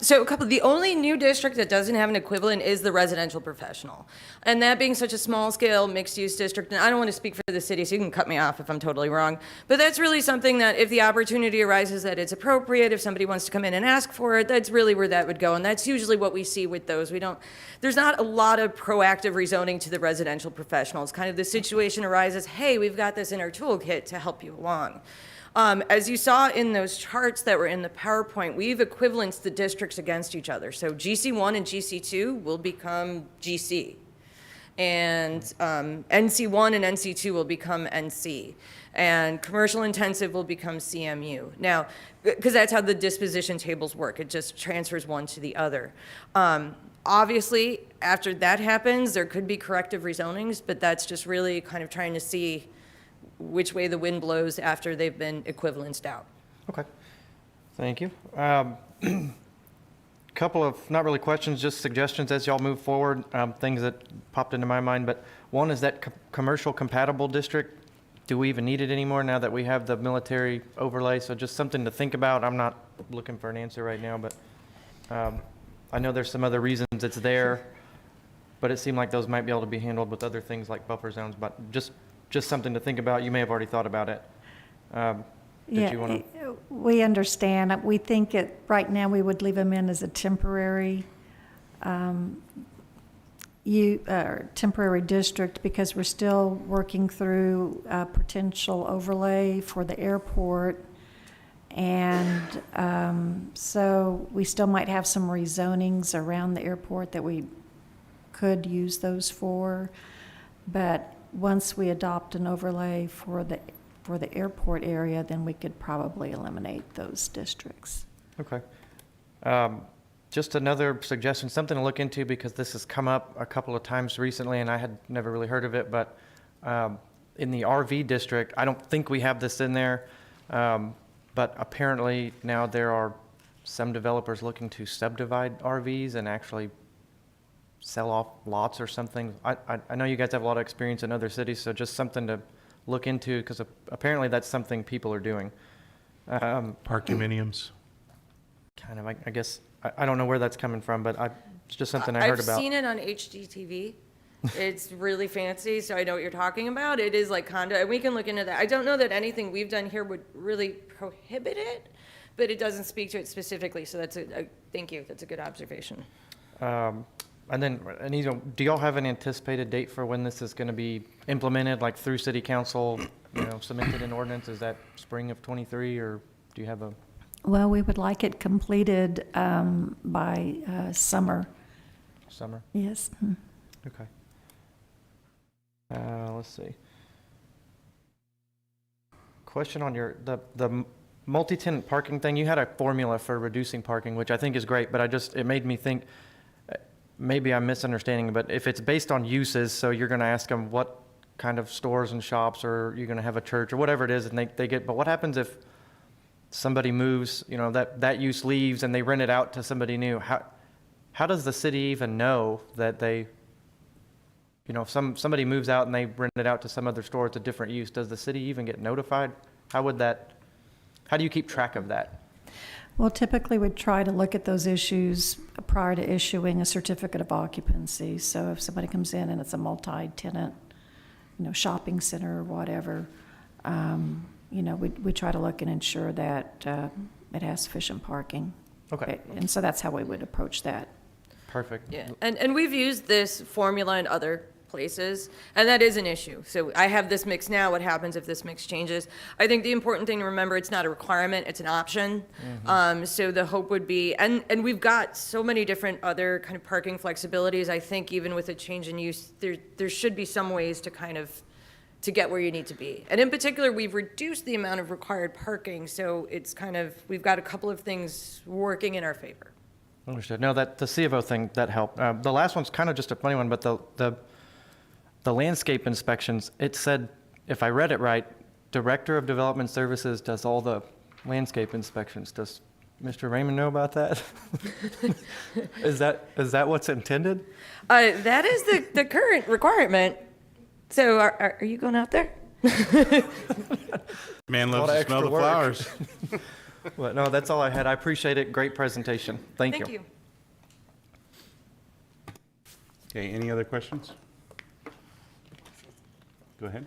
So the only new district that doesn't have an equivalent is the residential professional. And that being such a small scale mixed use district, and I don't want to speak for the city, so you can cut me off if I'm totally wrong, but that's really something that if the opportunity arises that it's appropriate, if somebody wants to come in and ask for it, that's really where that would go. And that's usually what we see with those. There's not a lot of proactive rezoning to the residential professionals. Kind of the situation arises, hey, we've got this in our toolkit to help you along. As you saw in those charts that were in the PowerPoint, we've equivalenced the districts against each other. So GC1 and GC2 will become GC. And NC1 and NC2 will become NC. And commercial intensive will become CMU. Now, because that's how the disposition tables work. It just transfers one to the other. Obviously, after that happens, there could be corrective rezonings, but that's just really kind of trying to see which way the wind blows after they've been equivalenced out. Okay, thank you. Couple of, not really questions, just suggestions as y'all move forward, things that popped into my mind, but one is that commercial compatible district, do we even need it anymore now that we have the military overlay? So just something to think about. I'm not looking for an answer right now, but I know there's some other reasons it's there, but it seemed like those might be able to be handled with other things like buffer zones, but just something to think about. You may have already thought about it. Did you want to? We understand. We think right now we would leave them in as a temporary temporary district because we're still working through a potential overlay for the airport. And so we still might have some rezonings around the airport that we could use those for. But once we adopt an overlay for the airport area, then we could probably eliminate those districts. Okay. Just another suggestion, something to look into, because this has come up a couple of times recently and I had never really heard of it, but in the RV district, I don't think we have this in there, but but apparently now there are some developers looking to subdivide RVs and actually sell off lots or something. I know you guys have a lot of experience in other cities, so just something to look into, because apparently that's something people are doing. Parkuminiums. Kind of, I guess, I don't know where that's coming from, but it's just something I heard about. I've seen it on HGTV. It's really fancy, so I know what you're talking about. It is like condo, and we can look into that. I don't know that anything we've done here would really prohibit it, but it doesn't speak to it specifically, so that's thank you, that's a good observation. And then, Anita, do y'all have an anticipated date for when this is going to be implemented, like through city council, cemented in ordinance? Is that spring of '23, or do you have a? Well, we would like it completed by summer. Summer? Yes. Okay. Let's see. Question on the multi-tenant parking thing. You had a formula for reducing parking, which I think is great, but it made me think, maybe I'm misunderstanding, but if it's based on uses, so you're going to ask them what kind of stores and shops, or you're going to have a church or whatever it is, and but what happens if somebody moves, that use leaves and they rent it out to somebody new? How does the city even know that they, if somebody moves out and they rent it out to some other store, it's a different use, does the city even get notified? How do you keep track of that? Well, typically we'd try to look at those issues prior to issuing a certificate of occupancy. So if somebody comes in and it's a multi-tenant, shopping center or whatever, we try to look and ensure that it has sufficient parking. Okay. And so that's how we would approach that. Perfect. Yeah, and we've used this formula in other places, and that is an issue. So I have this mix now, what happens if this mix changes? I think the important thing to remember, it's not a requirement, it's an option. So the hope would be, and we've got so many different other kind of parking flexibilities. I think even with a change in use, there should be some ways to get where you need to be. And in particular, we've reduced the amount of required parking, so it's we've got a couple of things working in our favor. Understood. No, the C of O thing, that helped. The last one's kind of just a funny one, but the landscape inspections, it said, if I read it right, Director of Development Services does all the landscape inspections. Does Mr. Raymond know about that? Is that what's intended? That is the current requirement. So are you going out there? Man A lot loves of to smell extra the work. flowers. Well, no, that's all I had. I appreciate it. Great presentation. Thank you. Thank you. Okay, any other questions? Go ahead.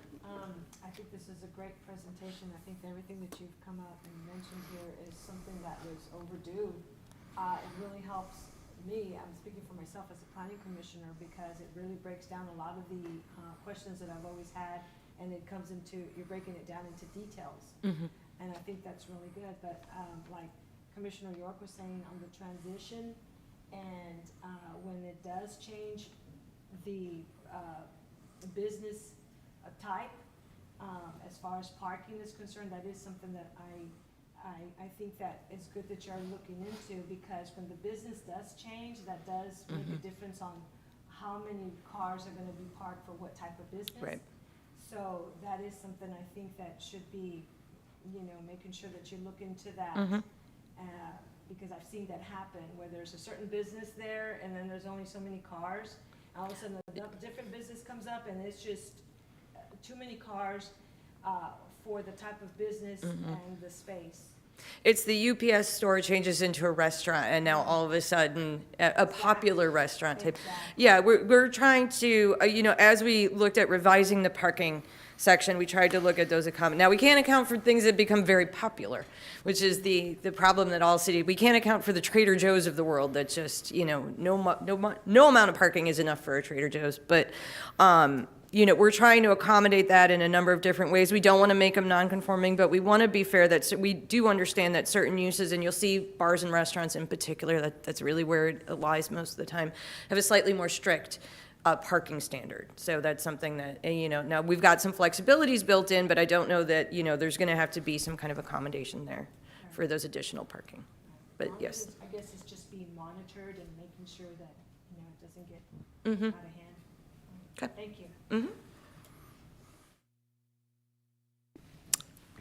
I think this is a great presentation. I think everything that you've come up and mentioned here is something that was overdue. It really helps me, I'm speaking for myself as a planning commissioner, because it really breaks down a lot of the questions that I've always had, and it comes into, you're breaking it down into details. And I think that's really good. But like Commissioner York was saying on the transition, and when it does change the business type, as far as parking is concerned, that is something that I think that it's good that you're looking into, because when the business does change, that does make a difference on how many cars are gonna be parked for what type of business. Right. So that is something I think that should be, making sure that you look into that. Because I've seen that happen, where there's a certain business there, and then there's only so many cars. All of a sudden, a different business comes up, and it's just too many cars for the type of business and the space. It's the UPS store changes into a restaurant, and now all of a sudden, a popular restaurant type. Exactly. Yeah, we're trying to, as we looked at revising the parking section, we tried to look at those Now, we can't account for things that become very popular, which is the problem that all we can't account for the Trader Joe's of the world that just, no amount of parking is enough for a Trader Joe's. But, we're trying to accommodate that in a number of different ways. We don't want to make them non-conforming, but we want to be fair that we do understand that certain uses, and you'll see bars and restaurants in particular, that's really where it lies most of the time, have a slightly more strict parking standard. So that's something that, now we've got some flexibilities built in, but I don't know that, there's going to have to be some kind of accommodation there for those additional parking. But yes. I guess it's just being monitored and making sure that, it doesn't get out of hand. Okay. Thank you.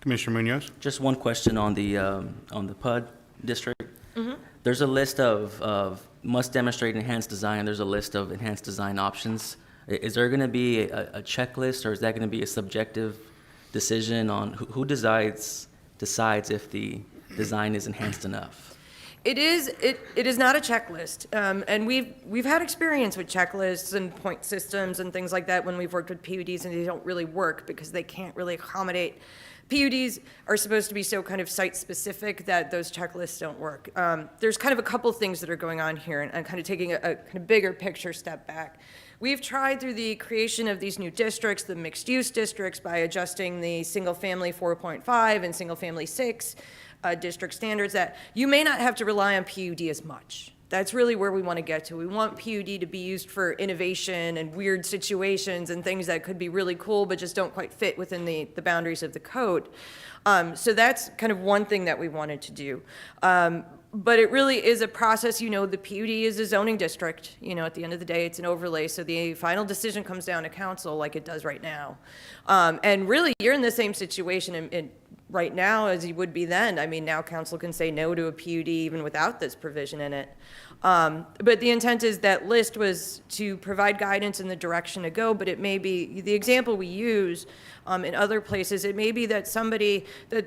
Commissioner Munoz? Just one question on the PUD district. There's a list of must demonstrate enhanced design. There's a list of enhanced design options. Is there going to be a checklist, or is that going to be a subjective decision on who decides if the design is enhanced enough? It is not a checklist, and we've had experience with checklists and point systems and things like that when we've worked with PUDs, and they don't really work because they can't really accommodate. PUDs are supposed to be so kind of site-specific that those checklists don't work. There's kind of a couple things that are going on here, and kind of taking a kind of bigger picture step back. We've tried through the creation of these new districts, the mixed-use districts, by adjusting the single-family 4.5 and single-family 6 district standards, that you may not have to rely on PUD as much. That's really where we want to get to. We want PUD to be used for innovation and weird situations and things that could be really cool but just don't quite fit within the boundaries of the code. So that's kind of one thing that we wanted to do. But it really is a process. You know, the PUD is a zoning district. You know, at the end of the day, it's an overlay. So the final decision comes down to council like it does right now. And really, you're in the same situation in right now as you would be then. I mean, now council can say no to a PUD even without this provision in it. But the intent is that list was to provide guidance in the direction to go, but it may be, the example we use in other places, it may be that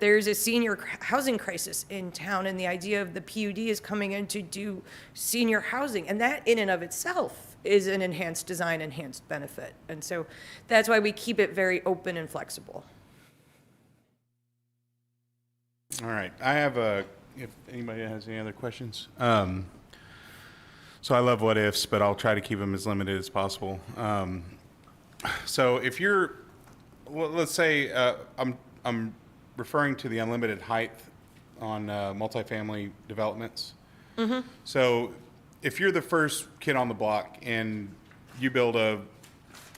there's a senior housing crisis in town, and the idea of the PUD is coming in to do senior housing, and that in and of itself is an enhanced design, enhanced benefit. And so that's why we keep it very open and flexible. All right, if anybody has any other questions. So I love what ifs, but I'll try to keep them as limited as possible. So if you're, well, let's say I'm referring to the unlimited height on multifamily developments. So if you're the first kid on the block and you build a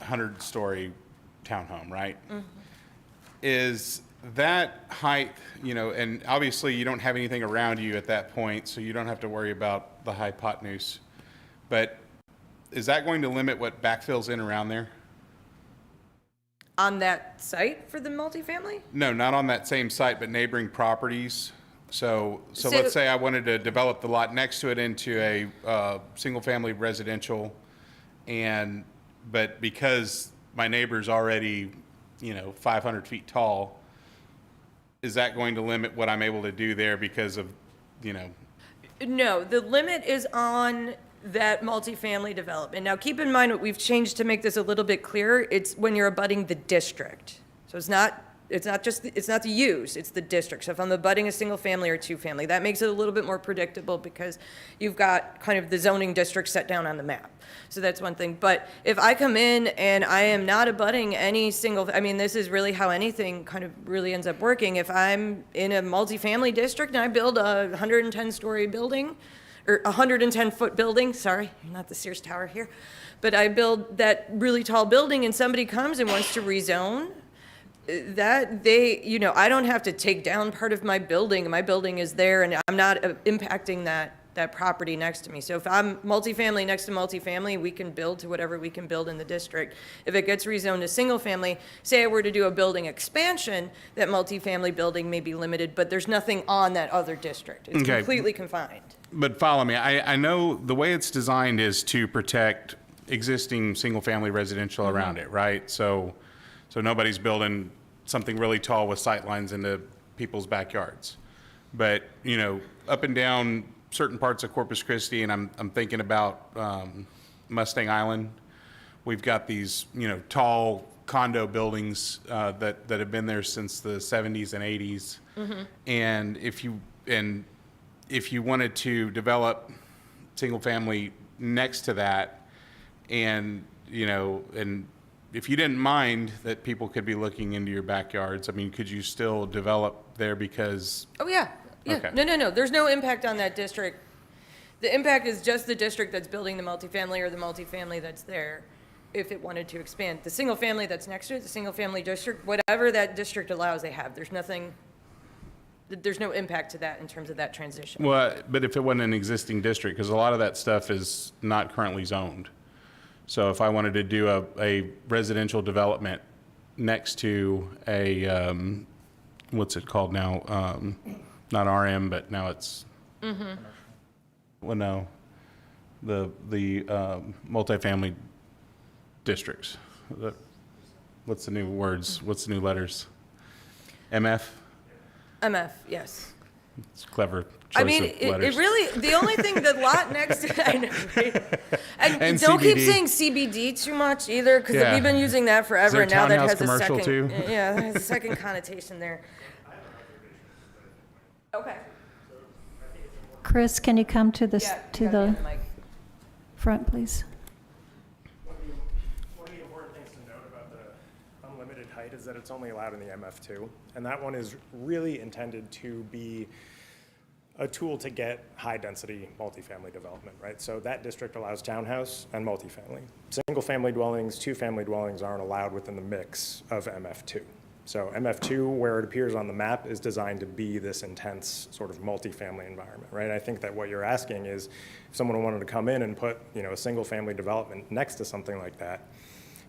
100-story townhome, right? Is that height, you know, and obviously you don't have anything around you at that point, so you don't have to worry about the hypotenuse. But is that going to limit what backfills in around there? On that site for the multifamily? No, not on that same site, but neighboring properties. So let's say I wanted to develop the lot next to it into a single-family residential, but because my neighbor's already, 500 feet tall, is that going to limit what I'm able to do there because of, No, the limit is on that multifamily development. Now, keep in mind what we've changed to make this a little bit clearer. It's when you're abutting the district. So it's not the use, it's the district. So if I'm abutting a single family or two family, that makes it a little bit more predictable because you've got kind of the zoning district set down on the map. So that's one thing. But if I come in and I am not abutting any this is really how anything kind of really ends up working. If I'm in a multifamily district and I build a 110-story building, or 110-foot building, sorry, not the Sears Tower here, but I build that really tall building and somebody comes and wants to rezone, I don't have to take down part of my building. My building is there and I'm not impacting that property next to me. So if I'm multifamily next to multifamily, we can build to whatever we can build in the district. If it gets rezoned to single family, say I were to do a building expansion, that multifamily building may be limited, but there's nothing on that other district. It's completely confined. But follow me. I know the way it's designed is to protect existing single-family residential around it, right? So nobody's building something really tall with sightlines into people's backyards. But, up and down certain parts of Corpus Christi, and I'm thinking about Mustang Island, we've got these, tall condo buildings that have been there since the 70s and 80s. And if you wanted to develop single family next to that, and if you didn't mind that people could be looking into your backyards, could you still develop there because? Oh, yeah. Okay. No. There's no impact on that district. The impact is just the district that's building the multifamily or the multifamily that's there if it wanted to expand. The single family that's next to it, the single family district, whatever that district allows, they have. There's no impact to that in terms of that transition. Well, but if it wasn't an existing district, because a lot of that stuff is not currently zoned. So if I wanted to do a residential development next to a what's it called now? Not RM, but now it's, well, no, the multifamily districts. What's the new words? What's the new letters? MF? MF, yes. It's clever I choice mean, of it letters. really, the only thing, the lot next to, I know, right? And don't keep CBD. saying CBD too much either, because Yeah. we've been using that forever, there and now that townhouse has a commercial second, too? yeah, that has a second connotation there. Okay. Chris, can you come to the, Yeah, to you gotta the get mic. front, please? One of the important things to note about the unlimited height is that it's only allowed in the MF2, and that one is really intended to be a tool to get high-density multifamily development, right? So that district allows townhouse and multifamily. Single-family dwellings, two-family dwellings aren't allowed within the mix of MF2. So MF2, where it appears on the map, is designed to be this intense sort of multifamily environment, right? I think that what you're asking is, if someone wanted to come in and put, a single-family development next to something like that,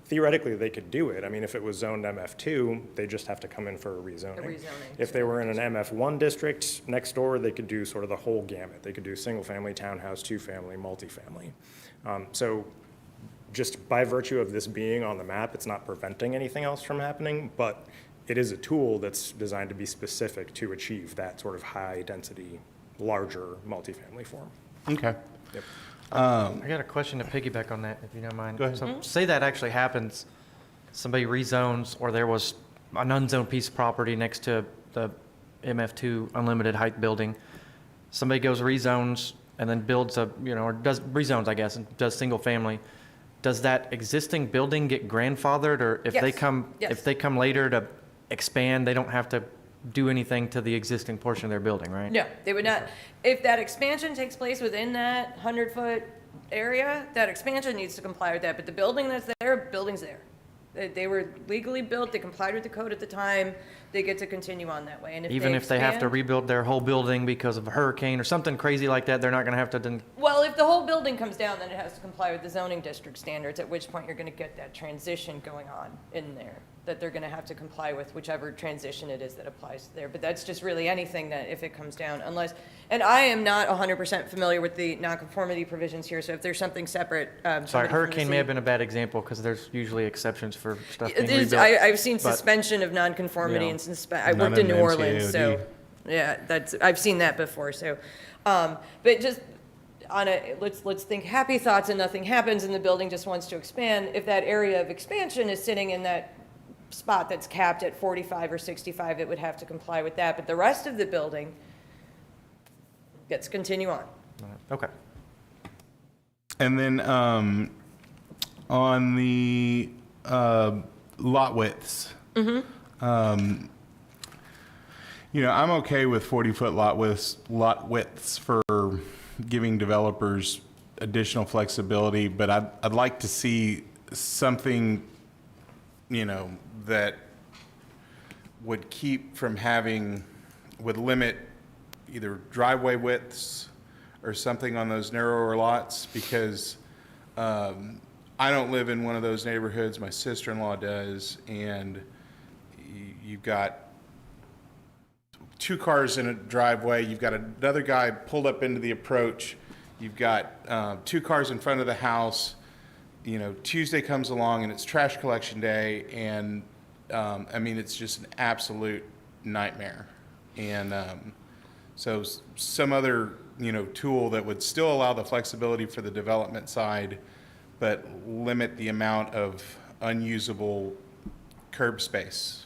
theoretically, they could do it. I mean, if it was zoned MF2, they just have to come in for a rezoning. rezoning. If they were in an MF1 district next door, they could do sort of the whole gamut. They could do single-family, townhouse, two-family, multifamily. So just by virtue of this being on the map, it's not preventing anything else from happening, but it is a tool that's designed to be specific to achieve that sort of high-density, larger multifamily form. Okay. Yep. I got a question to piggyback on that, if you don't mind. Go ahead. So say that actually happens, somebody rezones, or there was an unzoned piece of property next to the MF2 unlimited height building. Somebody goes rezones and then builds or does rezones, I guess, and does single family. Does that existing building get grandfathered, or if they Yes. come, Yes. if they come later to expand, they don't have to do anything to the existing portion of their building, right? No, they would not. If that expansion takes place within that 100-foot area, that expansion needs to comply with that. But the building that's there, building's there. They were legally built, they complied with the code at the time, they get to continue on that way. And Even if they have to expand- rebuild their whole building because of a hurricane or something crazy like that, they're not gonna have to then. Well, if the whole building comes down, then it has to comply with the zoning district standards, at which point you're gonna get that transition going on in there, that they're gonna have to comply with whichever transition it is that applies there. But that's just really anything that, if it comes down, unless, and I am not 100% familiar with the nonconformity provisions here, so if there's something separate. Sorry, somebody from the hurricane may have city- been a bad example, because there's usually exceptions for stuff being It is- rebuilt. I've seen but- suspension of nonconformity Yeah. and I None worked in in New Orleans, so, NCAOD. yeah, I've seen that before, so. But just let's think happy thoughts and nothing happens and the building just wants to expand. If that area of expansion is sitting in that spot that's capped at 45 or 65, it would have to comply with that. But the rest of the building gets to continue on. Okay. And then on the lot widths, I'm okay with 40-foot lot widths for giving developers additional flexibility, but I'd like to see something, that would keep from would limit either driveway widths or something on those narrower lots, because I don't live in one of those neighborhoods. My sister-in-law does, and you've got 2 cars in a driveway. You've got another guy pulled up into the approach. You've got 2 cars in front of the house. Tuesday comes along and it's trash collection day, and it's just an absolute nightmare. And so some other, tool that would still allow the flexibility for the development side, but limit the amount of unusable curb space.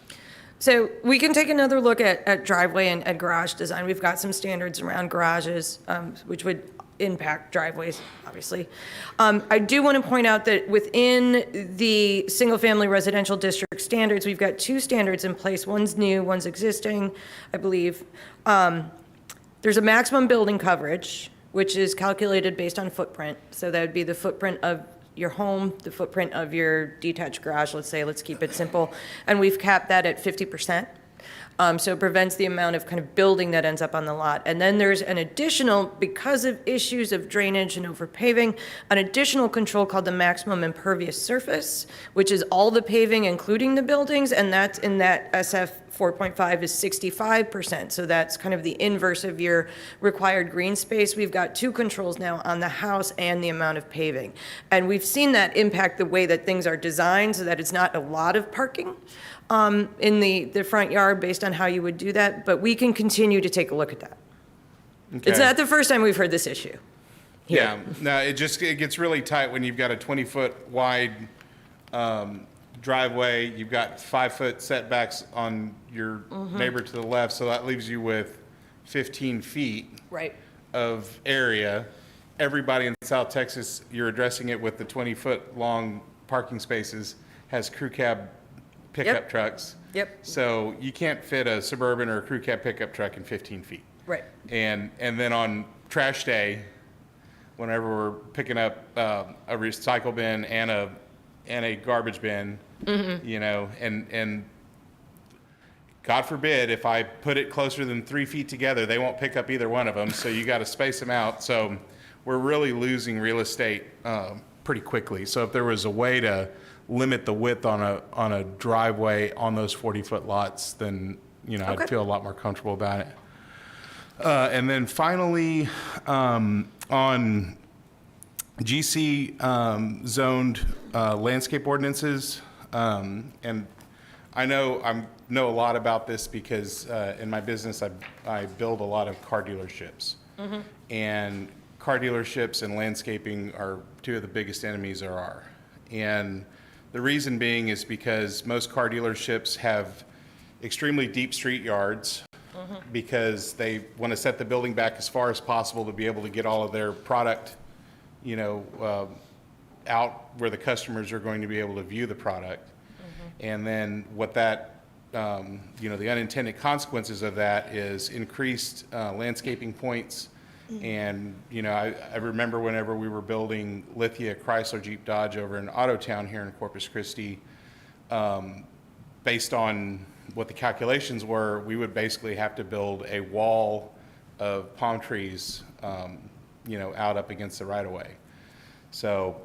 So we can take another look at driveway and at garage design. We've got some standards around garages, which would impact driveways, obviously. I do want to point out that within the single-family residential district standards, we've got 2 standards in place. One's new, one's existing, I believe. There's a maximum building coverage, which is calculated based on footprint. So that would be the footprint of your home, the footprint of your detached garage, let's keep it simple. And we've capped that at 50%. So it prevents the amount of kind of building that ends up on the lot. And then there's an additional, because of issues of drainage and overpaving, an additional control called the maximum impervious surface, which is all the paving, including the buildings, and that's in that SF 4.5 is 65%. So that's kind of the inverse of your required green space. We've got two controls now on the house and the amount of paving. And we've seen that impact the way that things are designed so that it's not a lot of parking in the front yard based on how you would do that. But we can continue to take a look at that. It's Okay. not the first time we've heard this issue. Yeah, no, it gets really tight when you've got a 20-foot wide driveway. You've got 5-foot setbacks on your neighbor to the left, so that leaves you with 15 feet Right. of area. Everybody in South Texas, you're addressing it with the 20-foot long parking spaces, has crew cab pickup Yep. trucks. Yep. So you can't fit a Suburban or a crew cab pickup truck in 15 feet. Right. And then on trash day, whenever we're picking up a recycle bin and a garbage bin, you know, and God forbid if I put it closer than 3 feet together, they won't pick up either one of them. So you got to space them out. So we're really losing real estate pretty quickly. So if there was a way to limit the width on a driveway on those 40-foot lots, then, you know, Okay. I'd feel a lot more comfortable about it. And then finally, on GC zoned landscape ordinances, and I know a lot about this because in my business I build a lot of car dealerships, and car dealerships and landscaping are two of the biggest enemies there are. And the reason being is because most car dealerships have extremely deep street yards because they want to set the building back as far as possible to be able to get all of their product, you know, out where the customers are going to be able to view the product. And then what that, you know, the unintended consequences of that is increased landscaping points. And, you know, I remember whenever we were building Lithia, Chrysler, Jeep, Dodge over in Autotown here in Corpus Christi, based on what the calculations were, we would basically have to build a wall of palm trees, you know, out up against the right-of-way. So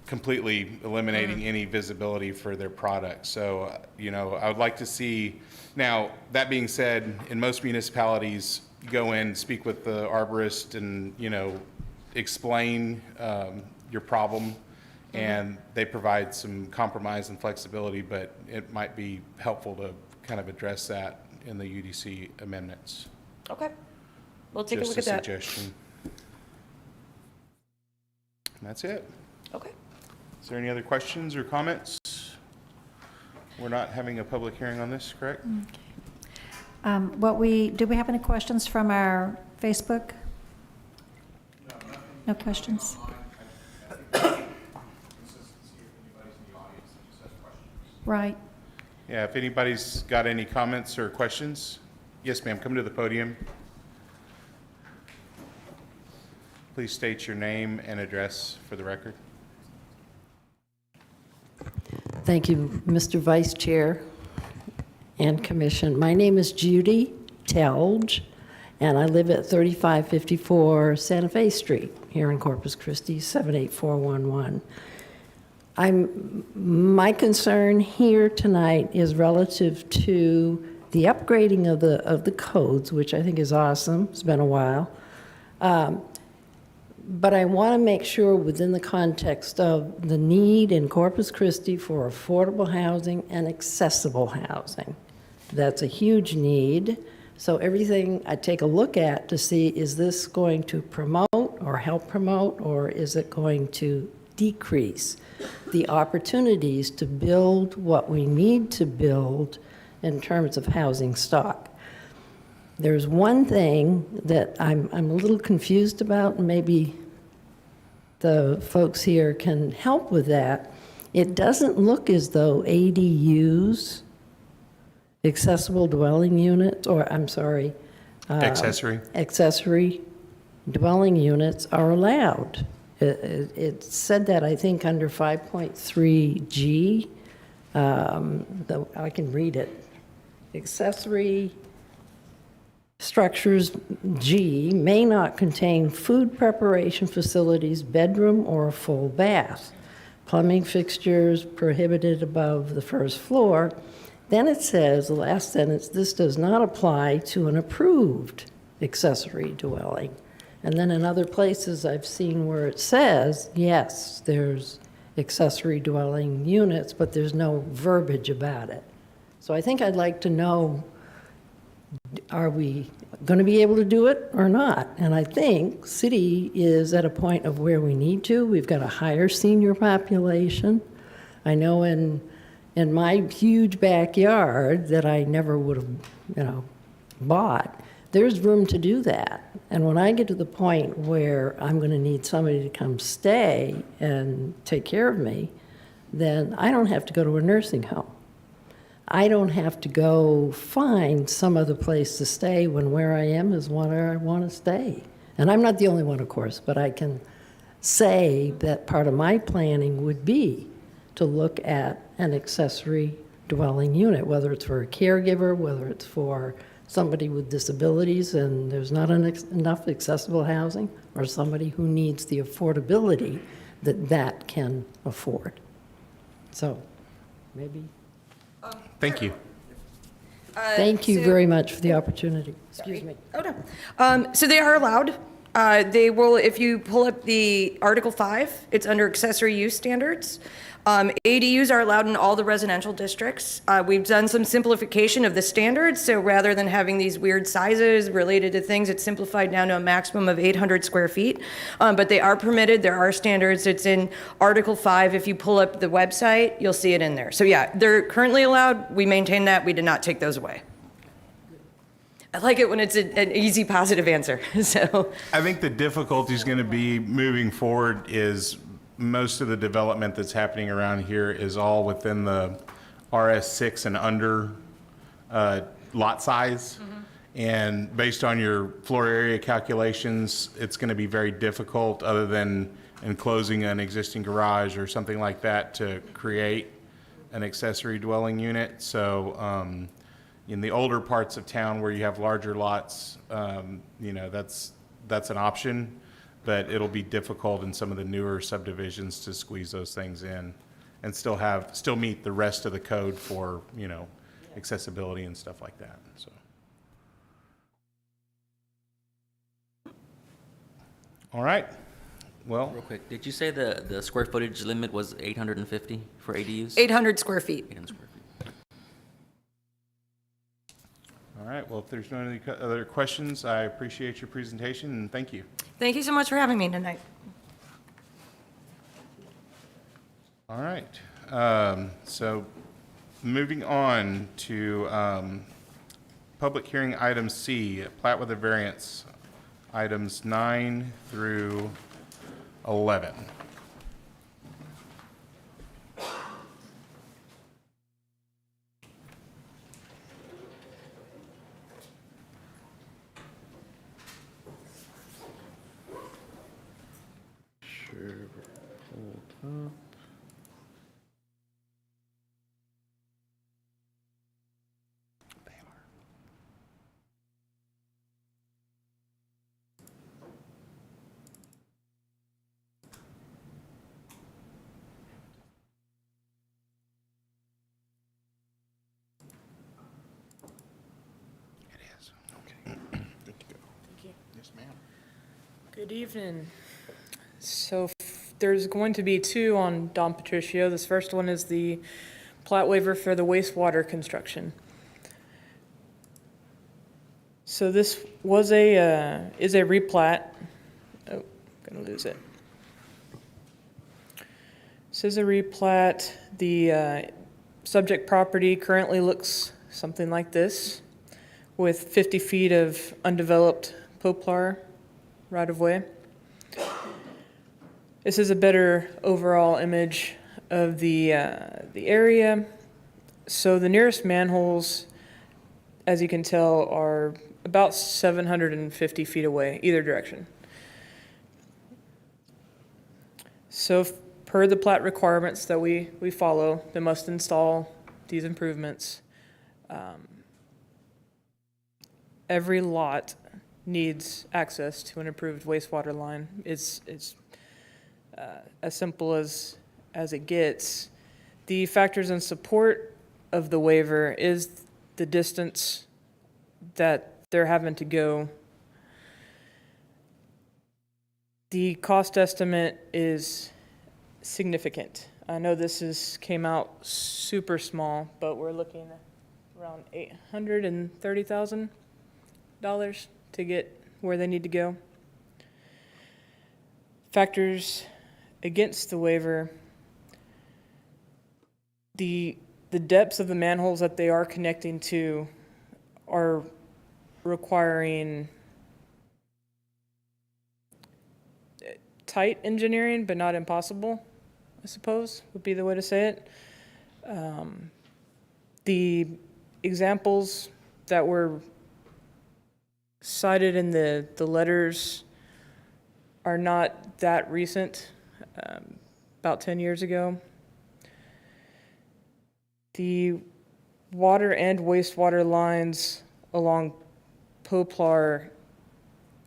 completely eliminating any visibility for their product. So, you know, I would like to see, now, that being said, in most municipalities, you go in, speak with the arborist and, you know, explain your problem, and they provide some compromise and flexibility, but it might be helpful to kind of address that in the UDC amendments. Okay. We'll take a look at Just a that. suggestion. And that's it. Okay. Is there any other questions or comments? We're not having a public hearing on this, correct? Do we have any questions from our Facebook? No questions? Right. Yeah, if anybody's got any comments or questions? Yes, ma'am, come to the podium. Please state your name and address for the record. Thank you, Mr. Vice Chair and Commission. My name is Judy Telge, and I live at 3554 Santa Fe Street here in Corpus Christi, 78411. My concern here tonight is relative to the upgrading of the codes, which I think is awesome. It's been a while. But I want to make sure within the context of the need in Corpus Christi for affordable housing and accessible housing. That's a huge need. So everything I take a look at to see, is this going to promote or help promote, or is it going to decrease the opportunities to build what we need to build in terms of housing stock? There's one thing that I'm a little confused about, and maybe the folks here can help with that. It doesn't look as though ADUs, accessible dwelling units, or I'm sorry, accessory dwelling units are allowed. It said that, I think, under 5.3G. I can read it. accessory structures, G, may not contain food preparation facilities, bedroom, or a full bath. Plumbing fixtures prohibited above the first floor. Then it says, the last sentence, this does not apply to an approved accessory dwelling. And then in other places I've seen where it says, yes, there's accessory dwelling units, but there's no verbiage about it. So I think I'd like to know, are we going to be able to do it or not? And I think city is at a point of where we need to. We've got a higher senior population. I know in my huge backyard that I never would have, bought, there's room to do that. And when I get to the point where I'm going to need somebody to come stay and take care of me, then I don't have to go to a nursing home. I don't have to go find some other place to stay when where I am is where I want to stay. And I'm not the only one, of course, but I can say that part of my planning would be to look at an accessory dwelling unit, whether it's for a caregiver, whether it's for somebody with disabilities and there's not enough accessible housing, or somebody who needs the affordability that can afford. So maybe. Thank you. Thank you very much for the opportunity. Excuse me. Oh, no. So they are allowed. They will, if you pull up the Article 5, it's under accessory use standards. ADUs are allowed in all the residential districts. We've done some simplification of the standards, so rather than having these weird sizes related to things, it's simplified down to a maximum of 800 square feet. But they are permitted, there are standards, it's in Article 5. If you pull up the website, you'll see it in there. So yeah, they're currently allowed, we maintain that, we did not take those away. I like it when it's an easy, positive answer, so. I think the difficulty is going to be moving forward is most of the development that's happening around here is all within the RS6 and under lot size. And based on your floor area calculations, it's going to be very difficult, other than enclosing an existing garage or something like that, to create an accessory dwelling unit. So in the older parts of town where you have larger lots, that's an option. But it'll be difficult in some of the newer subdivisions to squeeze those things in and still meet the rest of the code for, accessibility and stuff like that, so. All right, well. Real quick, did you say the square footage limit was 850 for ADUs? 800 square feet. 800 square feet. All right, well, if there's no other questions, I appreciate your presentation and thank you. Thank you so much for having me tonight. All right, so moving on to public hearing item C, plat with a variance, items 9 through 11. Good evening. So there's going to be two on Don Patricio. This first one is the plat waiver for the wastewater construction. So this was is a replat. Oh, gonna lose it. This is a replat. The subject property currently looks something like this, with 50 feet of undeveloped poplar right-of-way. This is a better overall image of the area. So the nearest manholes, as you can tell, are about 750 feet away, either direction. So per the plat requirements that we follow, they must install these improvements. every lot needs access to an approved wastewater line. It's as simple as it gets. The factors in support of the waiver is the distance that they're having to go. The cost estimate is significant. I know this came out super small, but we're looking at around $830,000 to get where they need to go. Factors against the waiver: the depths of the manholes that they are connecting to are requiring tight engineering, but not impossible, I suppose, would be the way to say it. The examples that were cited in the letters are not that recent, about 10 years ago. The water and wastewater lines along Poplar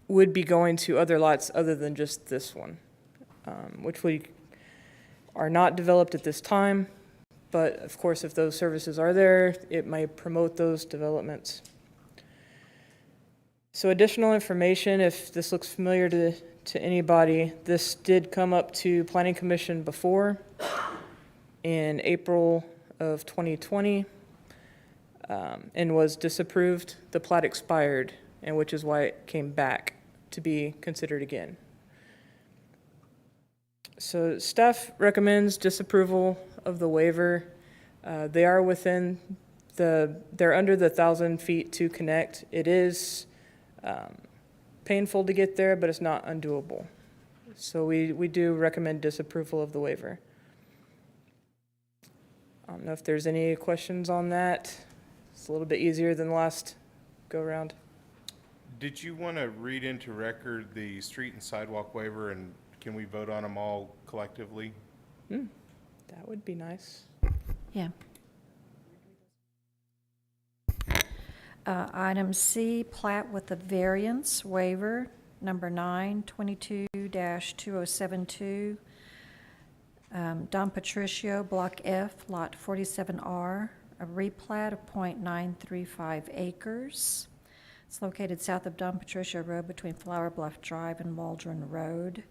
would be going to other lots other than just this one, which we are not developed at this time. But of course, if those services are there, it might promote those developments. So additional information, if this looks familiar to anybody, this did come up to Planning Commission before in April of 2020 and was disapproved. The plat expired, and which is why it came back to be considered again. So staff recommends disapproval of the waiver. They are within they're under the 1,000 feet to connect. It is painful to get there, but it's not undoable. So we do recommend disapproval of the waiver. I don't know if there's any questions on that. It's a little bit easier than the last go around. Did you want to read into record the street and sidewalk waiver, and can we vote on them all collectively? That would be nice. Yeah. Item C, plat with the variance waiver, number 9, 22-2072. Don Patricio, Block F, Lot 47R, a replat of .935 acres. It's located south of Don Patricio Road between Flower Bluff Drive and Waldron Road.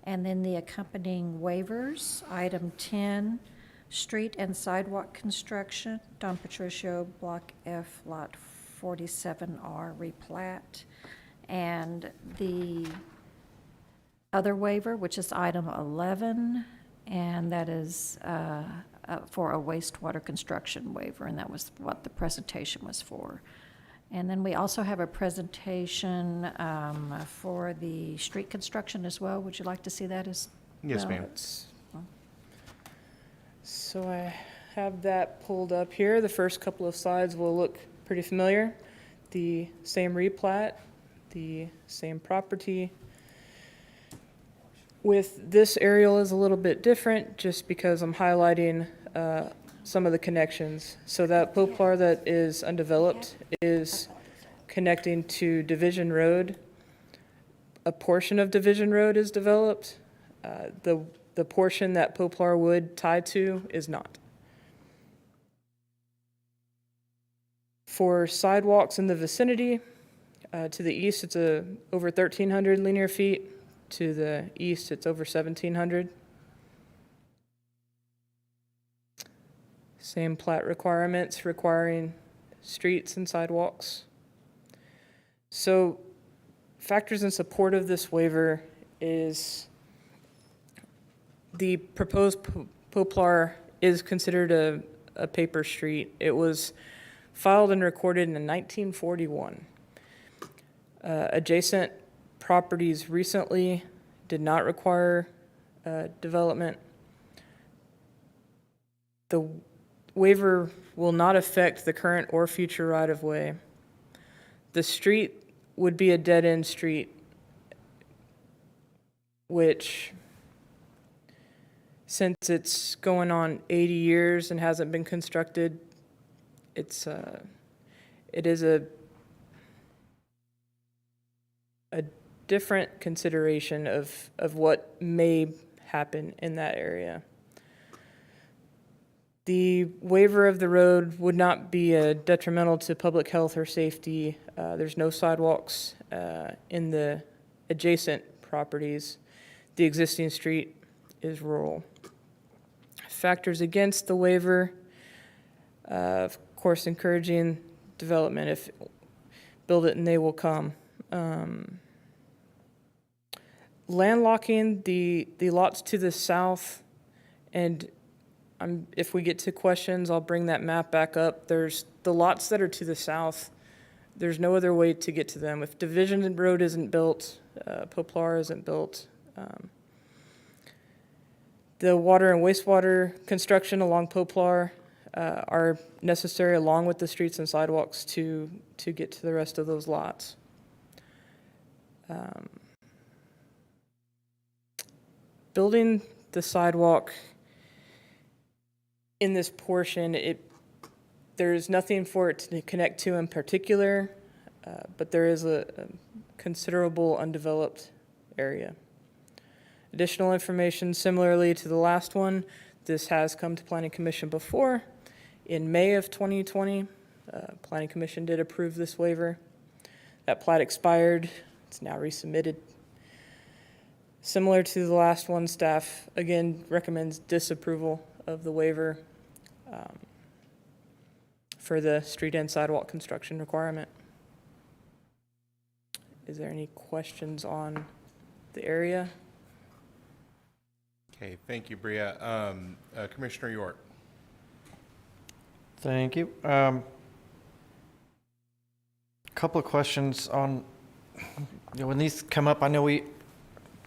And then the accompanying waivers, item 10, street and sidewalk construction, Don Patricio, Block F, Lot 47R, replat. And the other waiver, which is item 11, and that is for a wastewater construction waiver, and that was what the presentation was for. And then we also have a presentation for the street construction as well. Would you like to see that as Yes, well? ma'am. So I have that pulled up here. The first couple of slides will look pretty familiar. The same replat, the same property. With this aerial is a little bit different just because I'm highlighting some of the connections. So that Poplar that is undeveloped is connecting to Division Road. A portion of Division Road is developed. The portion that Poplar would tie to is not. For sidewalks in the vicinity, to the east it's over 1,300 linear feet. To the east it's over 1,700. Same plat requirements requiring streets and sidewalks. So factors in support of this waiver is the proposed Poplar is considered a paper street. It was filed and recorded in 1941. Adjacent properties recently did not require development. The waiver will not affect the current or future right-of-way. The street would be a dead-end street, which, since it's going on 80 years and hasn't been constructed, it is a a different consideration of what may happen in that area. The waiver of the road would not be detrimental to public health or safety. There's no sidewalks in the adjacent properties. The existing street is rural. Factors against the waiver, of course, encouraging development. If build it and they will come. Landlocking the lots to the south, and if we get to questions, I'll bring that map back up. There's the lots that are to the south. There's no other way to get to them. If Division Road isn't built, Poplar isn't built. The water and wastewater construction along Poplar are necessary along with the streets and sidewalks to get to the rest of those lots. Building the sidewalk in this portion, there's nothing for it to connect to in particular, but there is a considerable undeveloped area. Additional information similarly to the last one, this has come to Planning Commission before. In May of 2020, Planning Commission did approve this waiver. That plat expired. It's now resubmitted. Similar to the last one, staff again recommends disapproval of the waiver for the street and sidewalk construction requirement. Is there any questions on the area? Okay, thank you, Bria. Commissioner York. Thank you. Couple of questions on, when these come up, I know we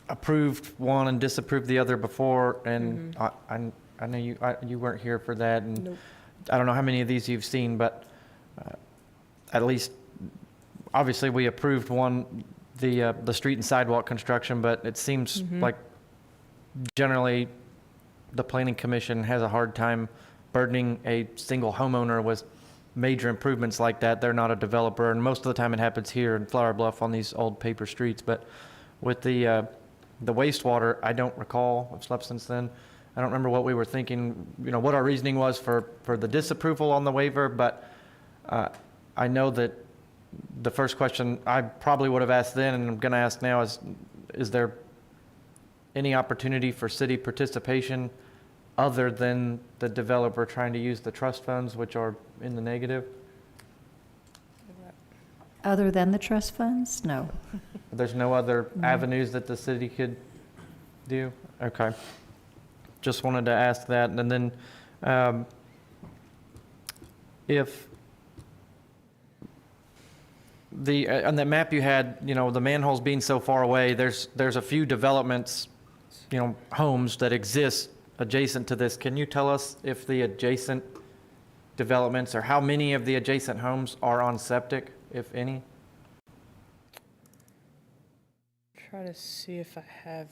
approved one and disapproved the other before, and I know you weren't here for that, and Nope. I don't know how many of these you've seen, but at least, obviously, we approved one, the street and sidewalk construction, but it seems like generally the Planning Commission has a hard time burdening a single homeowner with major improvements like that. They're not a developer, and most of the time it happens here in Flower Bluff on these old paper streets. But with the wastewater, I don't recall. I've slept since then. I don't remember what we were thinking, what our reasoning was for the disapproval on the waiver, but I know that the first question I probably would have asked then, and I'm going to ask now, is there any opportunity for city participation other than the developer trying to use the trust funds, which are in the negative? Other than the trust funds? No. There's no other avenues that the city could do? Okay. Just wanted to ask that. And then if on that map you had, the manholes being so far away, there's a few developments, homes that exist adjacent to this. Can you tell us if the adjacent developments, or how many of the adjacent homes are on septic, if any? Try to see if I have.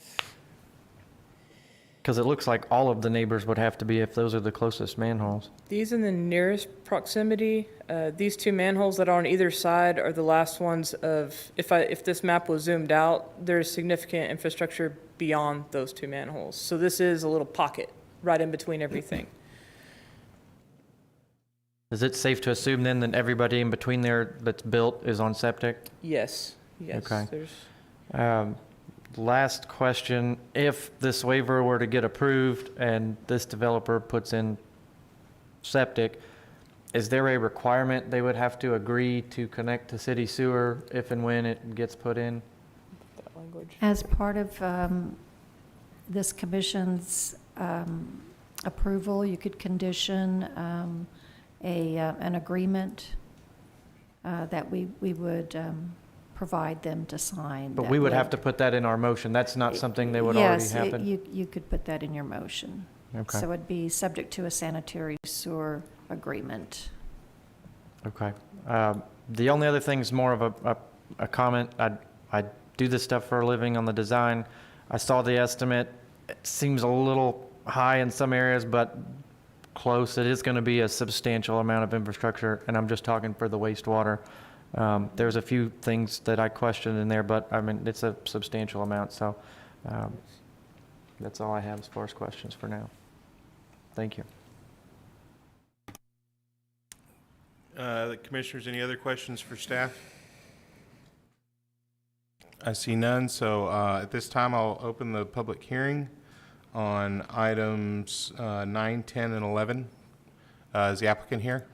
Because it looks like all of the neighbors would have to be if those are the closest manholes. These in the nearest proximity, these two manholes that are on either side are the last ones of, if this map was zoomed out, there's significant infrastructure beyond those two manholes. So this is a little pocket right in between everything. Is it safe to assume then that everybody in between there that's built is on septic? Yes, Okay. There's. Last question, if this waiver were to get approved and this developer puts in septic, is there a requirement they would have to agree to connect to city sewer if and when it gets put in? That language. As part of this commission's approval, you could condition an agreement that we would provide them to sign. But we would have to put that in our motion. That's not something that would already happen? Yes, you could put that in your motion. Okay. So it'd be subject to a sanitary sewer agreement. Okay. The only other thing is more of a comment. I do this stuff for a living on the design. I saw the estimate. It seems a little high in some areas, but close. It is going to be a substantial amount of infrastructure, and I'm just talking for the wastewater. There's a few things that I questioned in there, but I mean, it's a substantial amount, so that's all I have as far as questions for now. Thank you. Commissioners, any other questions for staff? I see none, so at this time, I'll open the public hearing on items 9, 10, and 11. Is the applicant here?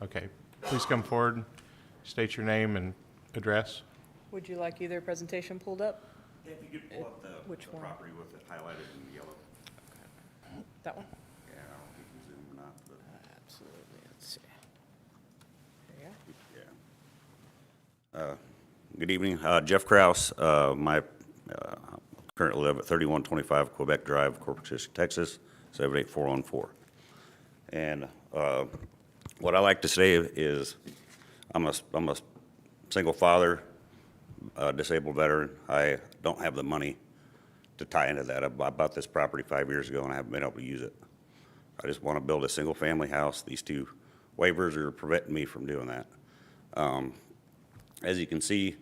Okay, please come forward, state your name and address. Would you like either presentation pulled up? If you could pull up Which the one? property with it highlighted in yellow. That one? Yeah, I don't think it's Zoom or not, but Absolutely. Let's see. There you go. yeah. Good evening, Jeff Kraus. My currently live at 3125 Quebec Drive, Corpus Christi, Texas, 78414. And what I like to say is I'm a single father, disabled veteran. I don't have the money to tie into that. I bought this property 5 years ago and I haven't been able to use it. I just want to build a single-family house. These two waivers are preventing me from doing that. As you can see,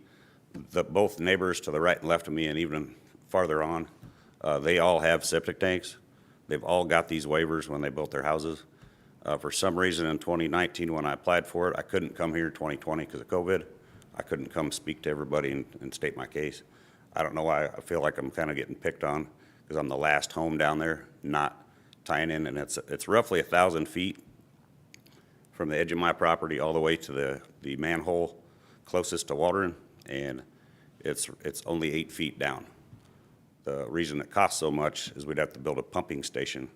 both neighbors to the right and left of me and even farther on, they all have septic tanks. They've all got these waivers when they built their houses. For some reason in 2019 when I applied for it, I couldn't come here in 2020 because of COVID. I couldn't come speak to everybody and state my case. I don't know why. I feel like I'm kind of getting picked on because I'm the last home down there not tying in, and it's roughly 1,000 feet from the edge of my property all the way to the manhole closest to watering, and it's only 8 feet down. The reason it costs so much is we'd have to build a pumping station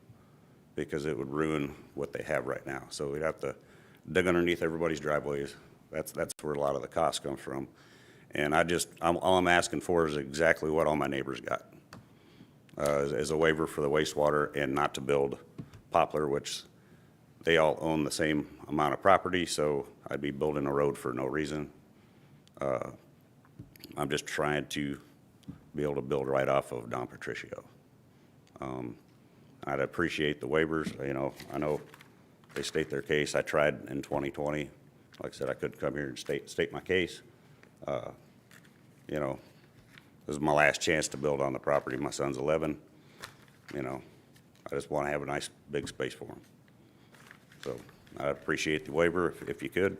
because it would ruin what they have right now. So we'd have to dig underneath everybody's driveways. That's where a lot of the cost comes from. And all I'm asking for is exactly what all my neighbors got, as a waiver for the wastewater and not to build Poplar, which they all own the same amount of property, so I'd be building a road for no reason. I'm just trying to be able to build right off of Don Patricio. I'd appreciate the waivers. You know, I know they state their case. I tried in 2020. Like I said, I couldn't come here and state my case. You know, this is my last chance to build on the property. My son's 11. You know, I just want to have a nice big space for him. So I appreciate the waiver if you could,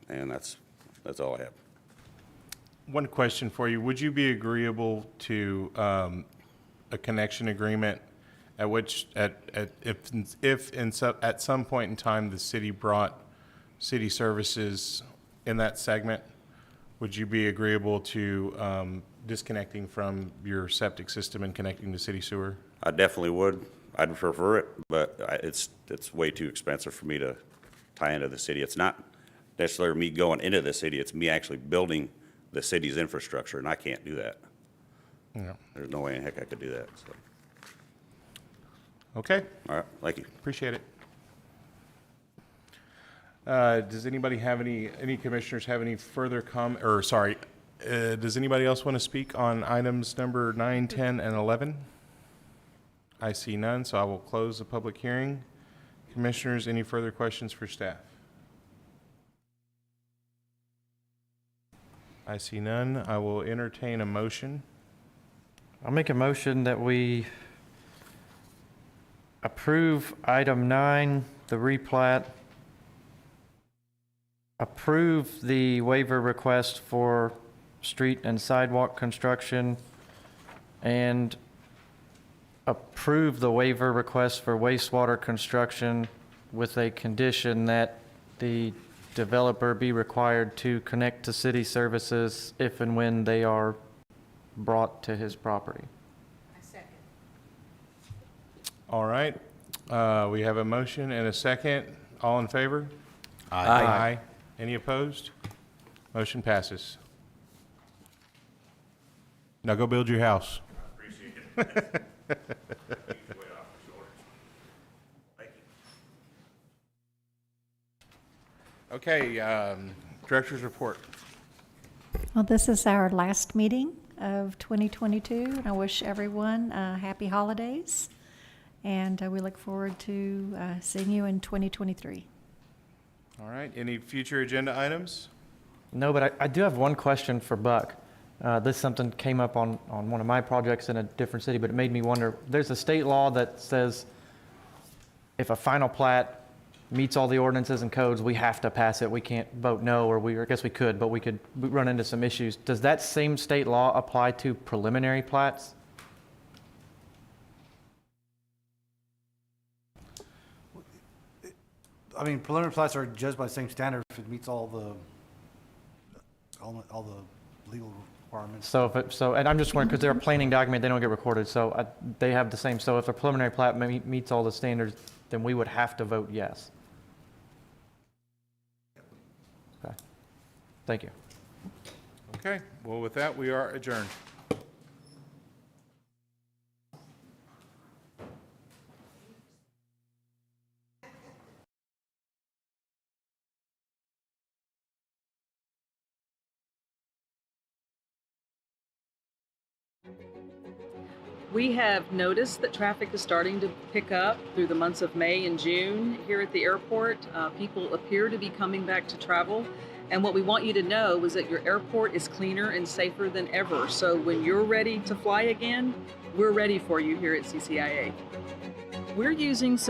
and that's all I have. One question for you. Would you be agreeable to a connection agreement if at some point in time the city brought city services in that segment? Would you be agreeable to disconnecting from your septic system and connecting to city sewer? I definitely would. I'd prefer it, but it's way too expensive for me to tie into the city. It's not necessarily me going into the city. It's me actually building the city's infrastructure, and I can't do that. Yeah. There's no way in heck I could do that. So. Okay. All right. Thank you. Appreciate it. Does anybody have any commissioners have any further does anybody else want to speak on items number 9, 10, and 11? I see none, so I will close the public hearing. Commissioners, any further questions for staff? I see none. I will entertain a motion. I'll make a motion that we approve item 9, the replat, approve the waiver request for street and sidewalk construction, and approve the waiver request for wastewater construction with a condition that the developer be required to connect to city services if and when they are brought to his property. I second. All right. We have a motion and a second. All in favor? Aye. Any opposed? Motion passes. Now go build your house. Appreciate it. Okay, director's report. Well, this is our last meeting of 2022, and I wish everyone happy holidays, and we look forward to seeing you in 2023. All right, any future agenda items? No, but I do have one question for Buck. This something came up on one of my projects in a different city, but it made me wonder. There's a state law that says if a final plat meets all the ordinances and codes, we have to pass it. We can't vote no, or I guess we could, but we could run into some issues. Does that same state law apply to preliminary plats? I mean, preliminary plats are judged by the same standard if it meets all the legal requirements. So, and I'm just wondering, because they're a planning document, they don't get recorded, so they have the same. So if a preliminary plat meets all the standards, then we would have to vote yes. Okay. Thank you. Okay, well, with that, we are adjourned. We have noticed that traffic is starting to pick up through the months of May and June here at the airport. People appear to be coming back to travel. And what we want you to know is that your airport is cleaner and safer than ever. So when you're ready to fly again, we're ready for you here at CCIA. We're using some